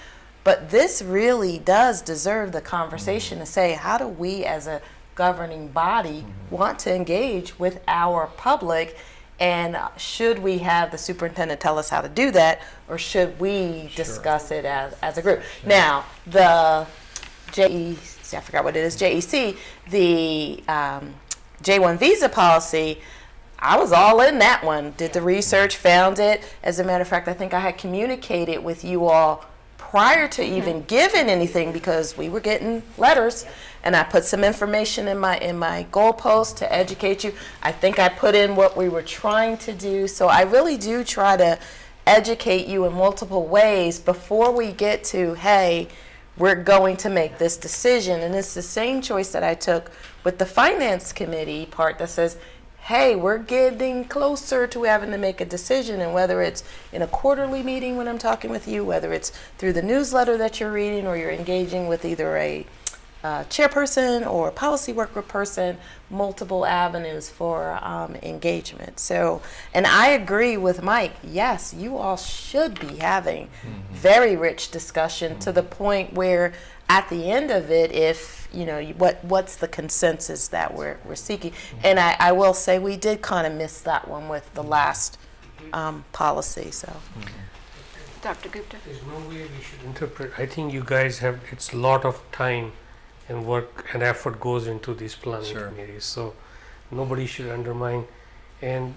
[SPEAKER 5] but this really does deserve the conversation to say, how do we as a governing body want to engage with our public, and should we have the superintendent tell us how to do that, or should we discuss it as a group? Now, the JEC, I forgot what it is, JEC, the J1 visa policy, I was all in that one, did the research, found it. As a matter of fact, I think I had communicated with you all prior to even giving anything, because we were getting letters, and I put some information in my goalpost to educate you. I think I put in what we were trying to do. So I really do try to educate you in multiple ways before we get to, hey, we're going to make this decision. And it's the same choice that I took with the finance committee part that says, hey, we're getting closer to having to make a decision, and whether it's in a quarterly meeting when I'm talking with you, whether it's through the newsletter that you're reading, or you're engaging with either a chairperson or policy work group person multiple avenues for engagement. So, and I agree with Mike. Yes, you all should be having very rich discussion to the point where at the end of it, if you know what's the consensus that we're seeking. And I will say we did kind of miss that one with the last policy. So,
[SPEAKER 2] Dr. Gupta?
[SPEAKER 10] There's no way we should interpret. I think you guys have, it's a lot of time and work and effort goes into these planning committees. So nobody should undermine. And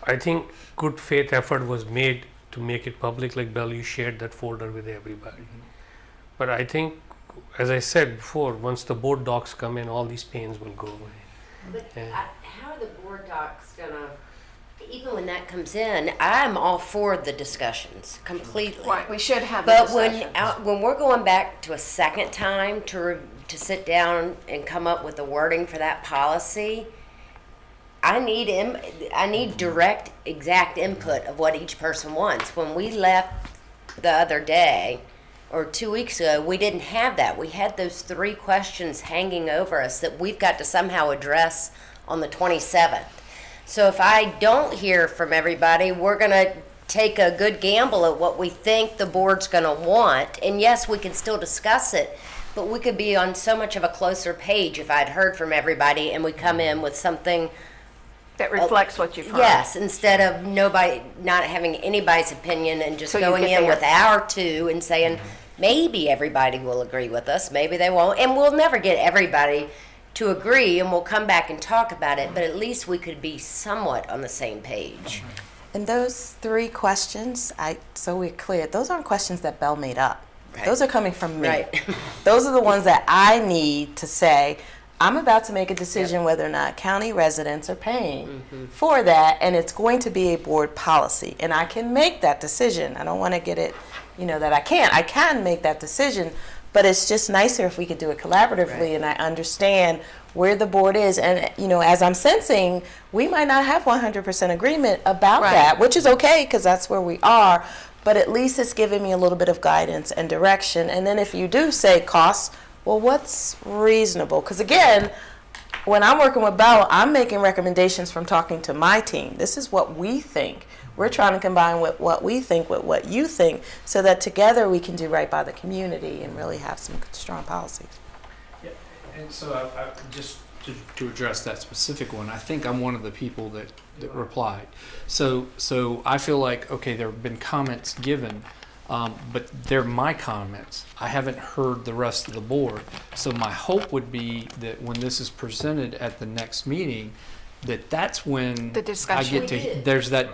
[SPEAKER 10] I think good faith effort was made to make it public. Like Belle, you shared that folder with everybody. But I think, as I said before, once the board docs come in, all these pains will go away.
[SPEAKER 14] But how are the board docs gonna, even when that comes in, I'm all for the discussions completely.
[SPEAKER 2] Right, we should have the
[SPEAKER 14] But
[SPEAKER 2] discussions.
[SPEAKER 14] when we're going back to a second time to sit down and come up with the wording for that policy, I need direct, exact input of what each person wants. When we left the other day, or 2 weeks ago, we didn't have that. We had those 3 questions hanging over us that we've got to somehow address on the 27th. So if I don't hear from everybody, we're going to take a good gamble at what we think the board's going to want. And yes, we can still discuss it, but we could be on so much of a closer page if I'd heard from everybody and we come in with something
[SPEAKER 2] That reflects what you've heard.
[SPEAKER 14] yes, instead of not having anybody's opinion and just
[SPEAKER 2] So you
[SPEAKER 14] going
[SPEAKER 2] get
[SPEAKER 14] in
[SPEAKER 2] there.
[SPEAKER 14] with our 2 and saying, maybe everybody will agree with us, maybe they won't. And we'll never get everybody to agree, and we'll come back and talk about it, but at least we could be somewhat on the same page.
[SPEAKER 5] and those 3 questions, so we're clear, those aren't questions that Belle made up.
[SPEAKER 14] Right.
[SPEAKER 5] Those are coming from me.
[SPEAKER 14] Right.
[SPEAKER 5] Those are the ones that I need to say, I'm about to make a decision whether or not county residents are paying for that, and it's going to be a board policy. And I can make that decision. I don't want to get it, that I can't. I can make that decision, but it's just nicer if we could do it collaboratively and I understand where the board is. And, as I'm sensing, we might not have 100% agreement about that, which is okay because that's where we are. But at least it's giving me a little bit of guidance and direction. And then if you do say costs, well, what's reasonable? Because again, when I'm working with Belle, I'm making recommendations from talking to my team. This is what we think. We're trying to combine with what we think with what you think so that together we can do right by the community and really have some strong policies.
[SPEAKER 12] Yeah, and so I just to address that specific one, I think I'm one of the people that replied. So I feel like, okay, there have been comments given, but they're my comments. I haven't heard the rest of the board. So my hope would be that when this is presented at the next meeting, that's when
[SPEAKER 2] The discussion.
[SPEAKER 12] I get to, there's that,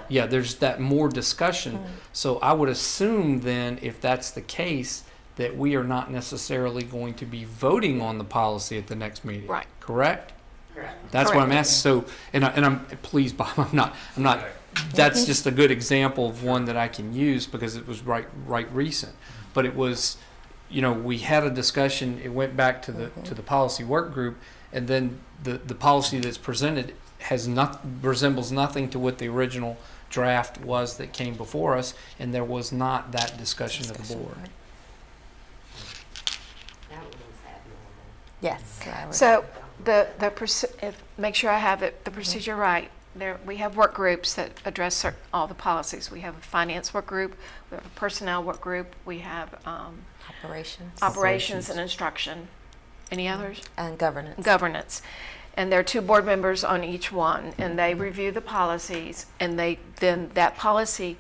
[SPEAKER 12] there's that more discussion. So I would assume then, if that's the case, that we are not necessarily going to be voting on the policy at the next meeting.
[SPEAKER 2] Right.
[SPEAKER 12] Correct?
[SPEAKER 14] Correct.
[SPEAKER 12] That's what I'm asking. So, and I'm please, Bob, I'm not. That's just a good example of one that I can use because it was right recent. But it was, we had a discussion. It went back to the policy work group, and then the policy that's presented resembles nothing to what the original draft was that came before us, and there was not that discussion of the board.
[SPEAKER 14] That one was abnormal.
[SPEAKER 5] Yes. I would-
[SPEAKER 2] So make sure I have the procedure right. We have work groups that address all the policies. We have a finance work group, we have a personnel work group, we have operations and instruction. Any others?
[SPEAKER 5] And governance.
[SPEAKER 2] Governance. And there are 2 board members on each one, and they review the policies, and then that policy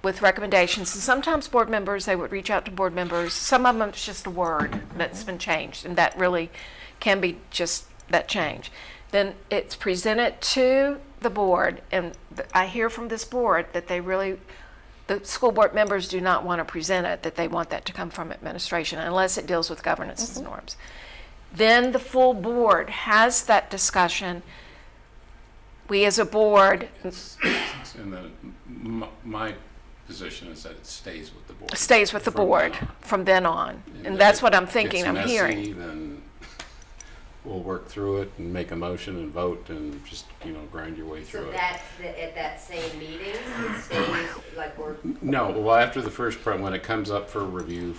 [SPEAKER 2] with recommendations. And sometimes board members, they would reach out to board members. Some of them, it's just a word that's been changed, and that really can be just that change. Then it's presented to the board, and I hear from this board that the school board members do not want to present it, that they want that to come from administration unless it deals with governance and norms. Then the full board has that discussion. We as a board
[SPEAKER 3] And my position is that it stays with the board.
[SPEAKER 2] stays with the board from then on. And that's what I'm thinking, I'm hearing.
[SPEAKER 3] If it's messy, then we'll work through it and make a motion and vote and just, grind your way through
[SPEAKER 14] So
[SPEAKER 3] it.
[SPEAKER 14] that's at that same meeting, it stays like we're.
[SPEAKER 3] No, well, after the first, when it comes up for review,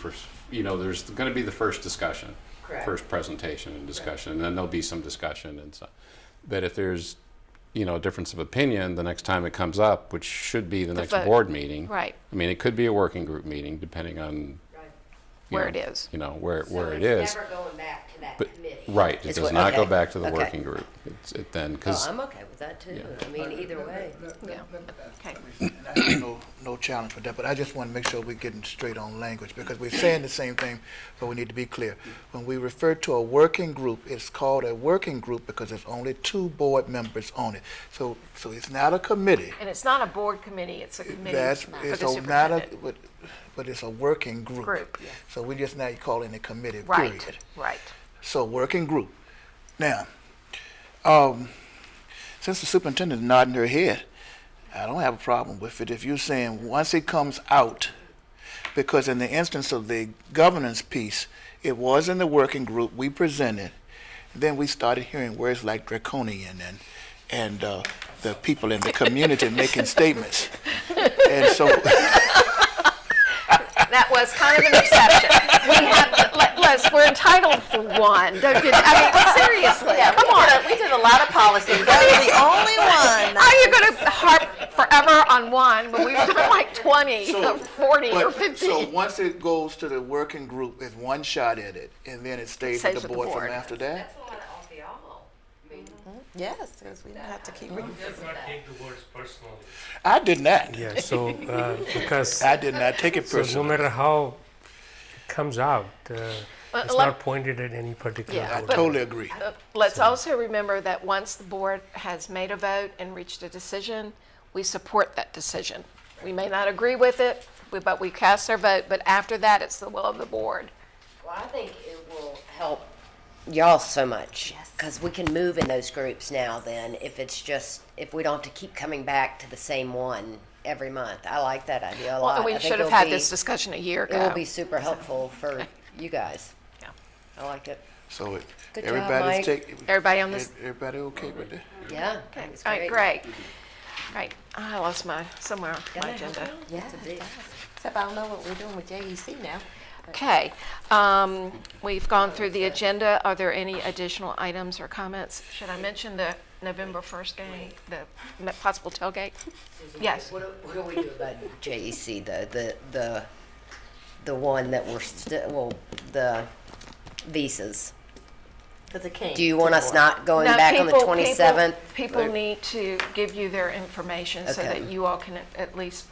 [SPEAKER 3] there's going to be the first discussion.
[SPEAKER 14] Correct.
[SPEAKER 3] first presentation and discussion, and then there'll be some discussion and stuff. But if there's, a difference of opinion, the next time it comes up, which should be the next
[SPEAKER 2] vote.
[SPEAKER 3] board meeting.
[SPEAKER 2] Right.
[SPEAKER 3] I mean, it could be a working group meeting, depending on.
[SPEAKER 2] Where it is.
[SPEAKER 3] Where it
[SPEAKER 14] It's
[SPEAKER 3] is.
[SPEAKER 14] never going back to that
[SPEAKER 3] But,
[SPEAKER 14] committee.
[SPEAKER 3] right, it
[SPEAKER 14] Is
[SPEAKER 3] does
[SPEAKER 14] what-
[SPEAKER 3] not go
[SPEAKER 14] okay,
[SPEAKER 3] back to the
[SPEAKER 14] okay.
[SPEAKER 3] working group. It then,
[SPEAKER 14] Oh,
[SPEAKER 3] because,
[SPEAKER 14] I'm okay with that too.
[SPEAKER 3] Yeah.
[SPEAKER 14] I mean, either way.
[SPEAKER 2] Yeah. Okay.
[SPEAKER 4] And I have no challenge with that, but I just want to make sure we're getting straight on language, because we're saying the same thing, but we need to be clear. When we refer to a working group, it's called a working group because there's only 2 board members on it. So it's not a committee.
[SPEAKER 2] And it's not a board committee, it's a committee
[SPEAKER 4] That's,
[SPEAKER 2] for
[SPEAKER 4] it's
[SPEAKER 2] the
[SPEAKER 4] not a,
[SPEAKER 2] superintendent.
[SPEAKER 4] but it's a working group.
[SPEAKER 2] Group, yes.
[SPEAKER 4] So we're just not calling it committee,
[SPEAKER 2] Right,
[SPEAKER 4] period.
[SPEAKER 2] right.
[SPEAKER 4] So working group. Now, since the superintendent is nodding her head, I don't have a problem with it if you're saying once it comes out, because in the instance of the governance piece, it was in the working group, we presented, then we started hearing words like draconian and the people in the community making statements. And so
[SPEAKER 2] That was kind of an exception. We have, Les, we're entitled for one. Don't you, I mean, seriously, come on.
[SPEAKER 5] We did a lot of policies. That was the only one.
[SPEAKER 2] How are you going to harp forever on one when we've done like 20 or 40 or 50?
[SPEAKER 4] So once it goes to the working group, it's one shot at it, and then it stays with the board from after that?
[SPEAKER 14] That's a lot of y'all. I mean,
[SPEAKER 5] Yes, because we don't have to keep reading.
[SPEAKER 10] Let's not take the words personally.
[SPEAKER 4] I did not.
[SPEAKER 10] Yeah, so, because,
[SPEAKER 4] I did not take it
[SPEAKER 10] so no
[SPEAKER 4] personally.
[SPEAKER 10] matter how it comes out, it's
[SPEAKER 2] let-
[SPEAKER 10] not pointed at any particular
[SPEAKER 2] Yeah,
[SPEAKER 4] I
[SPEAKER 10] board.
[SPEAKER 4] totally agree.
[SPEAKER 2] Let's also remember that once the board has made a vote and reached a decision, we support that decision. We may not agree with it, but we cast our vote, but after that, it's the will of the board.
[SPEAKER 14] well, I think it will help y'all so much. Because we can move in those groups now then, if we don't have to keep coming back to the same one every month. I like that idea a lot.
[SPEAKER 2] Well, we
[SPEAKER 14] I think
[SPEAKER 2] should have
[SPEAKER 14] it'll
[SPEAKER 2] had
[SPEAKER 14] be-
[SPEAKER 2] this discussion a year ago.
[SPEAKER 14] It will be super helpful for you guys.
[SPEAKER 2] Yeah.
[SPEAKER 14] I like it.
[SPEAKER 4] So
[SPEAKER 14] Good job,
[SPEAKER 4] everybody's
[SPEAKER 14] Mike.
[SPEAKER 4] taking.
[SPEAKER 2] Everybody on this?
[SPEAKER 4] Everybody okay with that?
[SPEAKER 14] Yeah. I
[SPEAKER 2] Okay,
[SPEAKER 14] think it's
[SPEAKER 2] all right,
[SPEAKER 14] great.
[SPEAKER 2] great. Right, I lost somewhere my agenda.
[SPEAKER 14] Yeah.
[SPEAKER 5] Except I don't know what we're doing with JEC now.
[SPEAKER 2] Okay, we've gone through the agenda. Are there any additional items or comments? Should I mention the November 1st game, the possible tailgate? Yes.
[SPEAKER 14] What do we do about JEC though? The one that we're the visas.
[SPEAKER 5] Because it came.
[SPEAKER 14] Do you want us not going
[SPEAKER 2] No,
[SPEAKER 14] back on the 27th?
[SPEAKER 2] People need to give you their information so
[SPEAKER 14] Okay.
[SPEAKER 2] that you all can at least,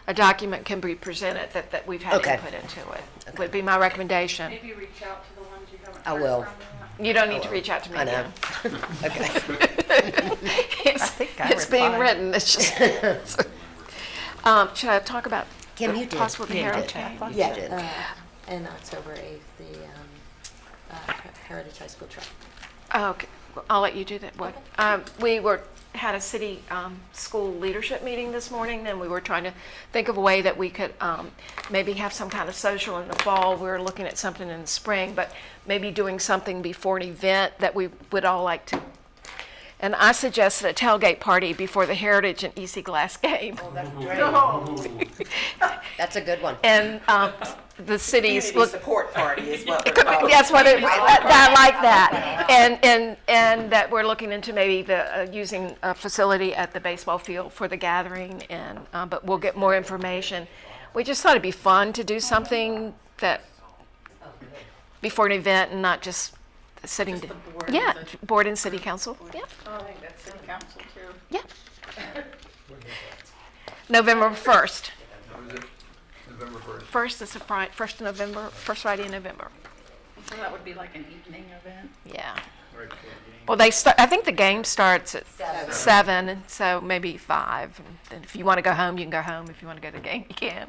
[SPEAKER 2] a document can be presented that we've had
[SPEAKER 14] Okay.
[SPEAKER 2] input into it, would be my recommendation.
[SPEAKER 15] Maybe reach out to the ones you haven't
[SPEAKER 14] I
[SPEAKER 15] heard
[SPEAKER 14] will.
[SPEAKER 15] from.
[SPEAKER 2] You don't need to reach out to me
[SPEAKER 14] I know.
[SPEAKER 2] again.
[SPEAKER 14] Okay.
[SPEAKER 2] It's being written, it's just. Should I talk about
[SPEAKER 14] Kim,
[SPEAKER 2] the
[SPEAKER 14] you did.
[SPEAKER 2] possible
[SPEAKER 14] You
[SPEAKER 2] Heritage?
[SPEAKER 14] did.
[SPEAKER 5] Yeah,
[SPEAKER 14] did.
[SPEAKER 5] and October 8th, the Heritage High School trip.
[SPEAKER 2] Okay, well, I'll let you do that. What? We had a city school leadership meeting this morning, and we were trying to think of a way that we could maybe have some kind of social in the fall. We were looking at something in the spring, but maybe doing something before an event that we would all like to. And I suggested a tailgate party before the Heritage and EC Glass game.
[SPEAKER 14] That's a good one.
[SPEAKER 2] And the city's
[SPEAKER 5] support party is what we're calling
[SPEAKER 2] That's what it. I like that, and that we're looking into maybe using a facility at the baseball field for the gathering, and but we'll get more information. We just thought it'd be fun to do something that before an event and not just sitting. Yeah, board and city council. Yeah.
[SPEAKER 15] Oh, I think that's city council too.
[SPEAKER 2] Yeah. November 1st.
[SPEAKER 11] November 1st.
[SPEAKER 2] First is a Friday. First of November. First Friday in November.
[SPEAKER 15] So that would be like an evening event.
[SPEAKER 2] Yeah. Well, they start. I think the game starts at 7, and so maybe 5. And then if you want to go home, you can go home. If you want to go to the game, you can.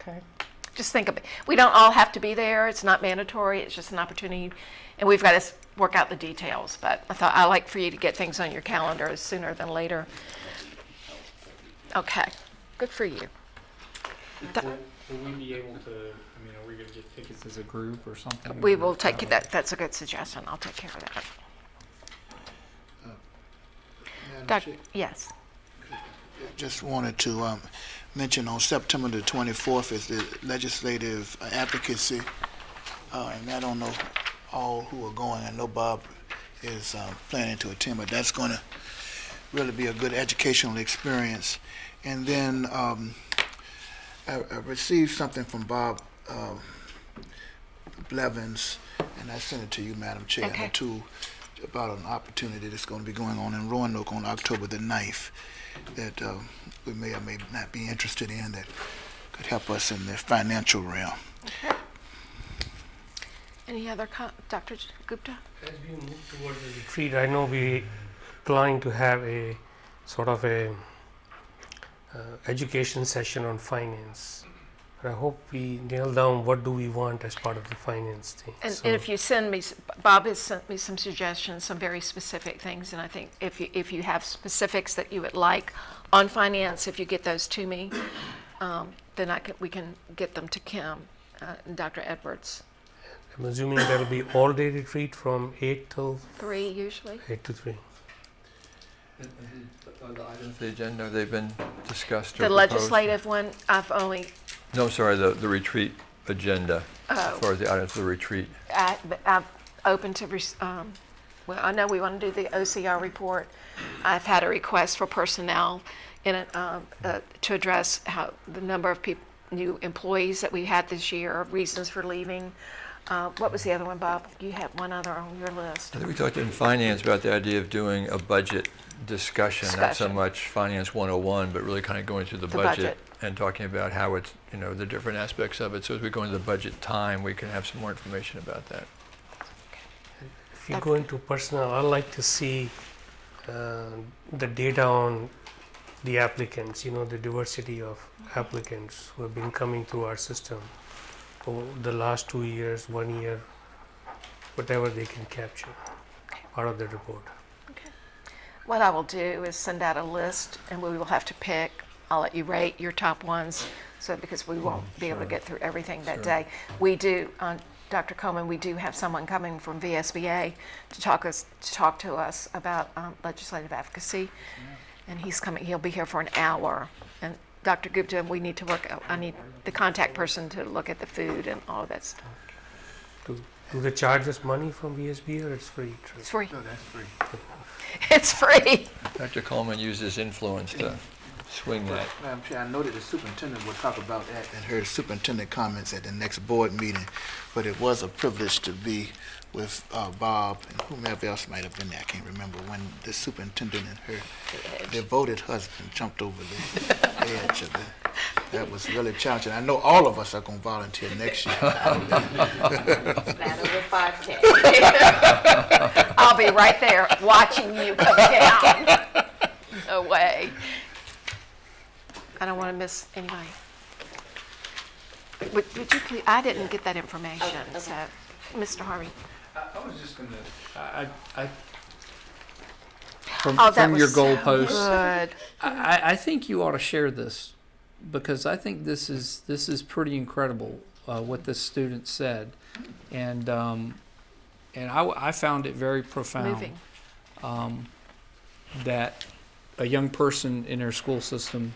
[SPEAKER 15] Okay.
[SPEAKER 2] Just think of it. We don't all have to be there. It's not mandatory. It's just an opportunity, and we've got to work out the details. But I thought I like for you to get things on your calendar sooner than later. Okay. Good for you.
[SPEAKER 12] Will we be able to, I mean, are we going to get tickets as a group or something?
[SPEAKER 2] We will take that. That's a good suggestion. I'll take care of that.
[SPEAKER 4] Madam Chair,
[SPEAKER 2] Yes.
[SPEAKER 4] just wanted to mention on September the 24th is the legislative advocacy, and I don't know all who are going. I know Bob is planning to attend, but that's going to really be a good educational experience. And then I received something from Bob Blevins, and I sent it to you, Madam Chair,
[SPEAKER 2] Okay.
[SPEAKER 4] too, about an opportunity that's going to be going on in Roanoke on October the 9th that we may or may not be interested in, that could help us in the financial realm.
[SPEAKER 2] Any other, Dr. Gupta?
[SPEAKER 10] As we move towards the retreat, I know we planning to have a sort of a education session on finance. I hope we nail down what do we want as part of the finance thing.
[SPEAKER 2] And,
[SPEAKER 10] So-
[SPEAKER 2] and if you send me, Bob has sent me some suggestions, some very specific things, and I think if you have specifics that you would like on finance, if you get those to me, then we can get them to Kim and Dr. Edwards.
[SPEAKER 10] I'm assuming that'll be all-day retreat from 8 till
[SPEAKER 2] 3 usually.
[SPEAKER 10] 8 to 3.
[SPEAKER 11] The items of the agenda, they've been discussed or
[SPEAKER 2] The
[SPEAKER 11] proposed?
[SPEAKER 2] legislative one, I've only,
[SPEAKER 11] No, sorry, the retreat agenda, as
[SPEAKER 2] Oh.
[SPEAKER 11] far as the items of the retreat.
[SPEAKER 2] I've opened to, well, I know we want to do the OCR report. I've had a request for personnel in it, to address how the number of new employees that we had this year, reasons for leaving. What was the other one, Bob? You had one other on your list.
[SPEAKER 11] I think we talked in finance about the idea of doing a budget discussion, not so
[SPEAKER 2] Discussion.
[SPEAKER 11] much Finance 101, but really kind of going through the
[SPEAKER 2] The
[SPEAKER 11] budget
[SPEAKER 2] budget.
[SPEAKER 11] and talking about how it's, the different aspects of it. So as we go into the budget time, we can have some more information about that.
[SPEAKER 10] If you go into personnel, I'd like to see the data on the applicants, the diversity of applicants who have been coming through our system over the last 2 years, 1 year, whatever they can capture, part of the report.
[SPEAKER 2] What I will do is send out a list, and we will have to pick. I'll let you rate your top ones, because we won't be able to get through everything that day. We do, Dr. Coleman, we do have someone coming from VSBA to talk to us about legislative advocacy, and he's coming. He'll be here for an hour. And Dr. Gupta, we need to work. I need the contact person to look at the food and all of that stuff.
[SPEAKER 10] Do they charge us money from VSB or it's free?
[SPEAKER 2] It's free.
[SPEAKER 4] No, that's free.
[SPEAKER 2] It's free.
[SPEAKER 11] Dr. Coleman used his influence to swing that.
[SPEAKER 4] Madam Chair, I know that the superintendent will talk about that in her superintendent comments at the next board meeting, but it was a privilege to be with Bob and whomever else might have been there. I can't remember when the superintendent and her devoted husband jumped over the edge of it. That was really challenging. I know all of us are going to volunteer next year.
[SPEAKER 5] That over 5K.
[SPEAKER 2] I'll be right there watching you come down. No way. I don't want to miss anybody. Would you please, I didn't get that information,
[SPEAKER 5] Okay.
[SPEAKER 2] so, Mr. Harvey.
[SPEAKER 12] I was just going to,
[SPEAKER 2] Oh, that
[SPEAKER 12] from your
[SPEAKER 2] was so
[SPEAKER 12] goalposts,
[SPEAKER 2] good.
[SPEAKER 12] I think you ought to share this, because I think this is pretty incredible, what this student said. And I found it very profound.
[SPEAKER 2] Moving.
[SPEAKER 12] That a young person in our school system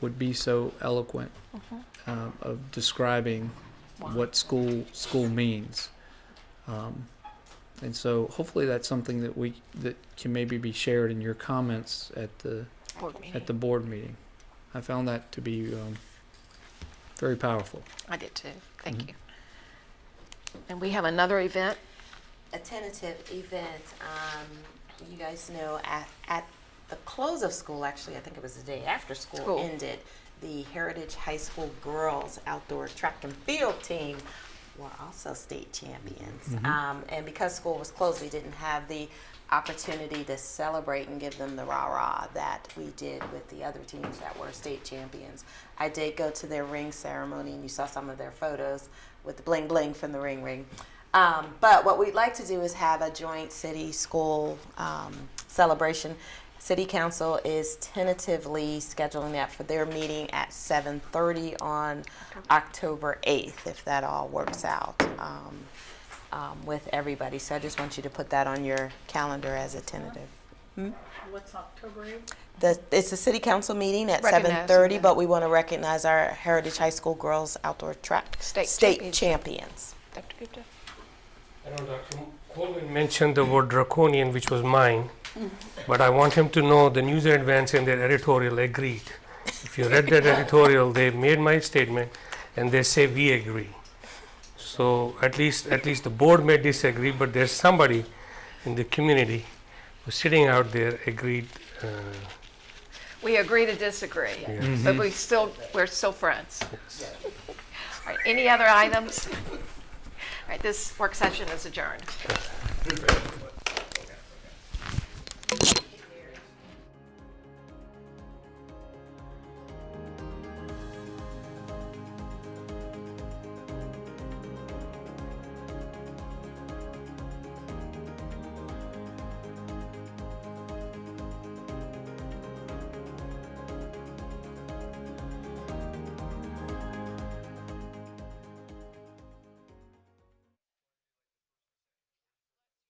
[SPEAKER 12] would be so eloquent of describing what school means, and so hopefully that's something that can maybe be shared in your comments at the board meeting. I found that to be very powerful.
[SPEAKER 2] I did too. Thank you. And we have another event.
[SPEAKER 5] A tentative event, you guys know, at the close of school, actually, I think it was the day after school ended, the Heritage High School girls outdoor track and field team were also state champions. And because school was closed, we didn't have the opportunity to celebrate and give them the rah-rah that we did with the other teams that were state champions. I did go to their ring ceremony, and you saw some of their photos with the bling-bling from the ring. But what we'd like to do is have a joint city-school celebration. City Council is tentatively scheduling that for their meeting at 7:30 on October 8th, if that all works out with everybody. So I just want you to put that on your calendar as a tentative.
[SPEAKER 15] What's October 8th?
[SPEAKER 5] It's a city council meeting at
[SPEAKER 2] Recognizing
[SPEAKER 5] 7:30,
[SPEAKER 2] them.
[SPEAKER 5] but we want to recognize our Heritage High School girls outdoor track
[SPEAKER 2] State
[SPEAKER 5] champions.
[SPEAKER 2] Dr. Gupta?
[SPEAKER 10] I know Dr. Coleman mentioned the word draconian, which was mine, but I want him to know the News and Advance in their editorial agreed. If you read that editorial, they made my statement and they say we agree. So at least the board may disagree, but there's somebody in the community who's sitting out there agreed.
[SPEAKER 2] We agree to disagree, but we're still friends. All right, any other items? All right, this work session is adjourned.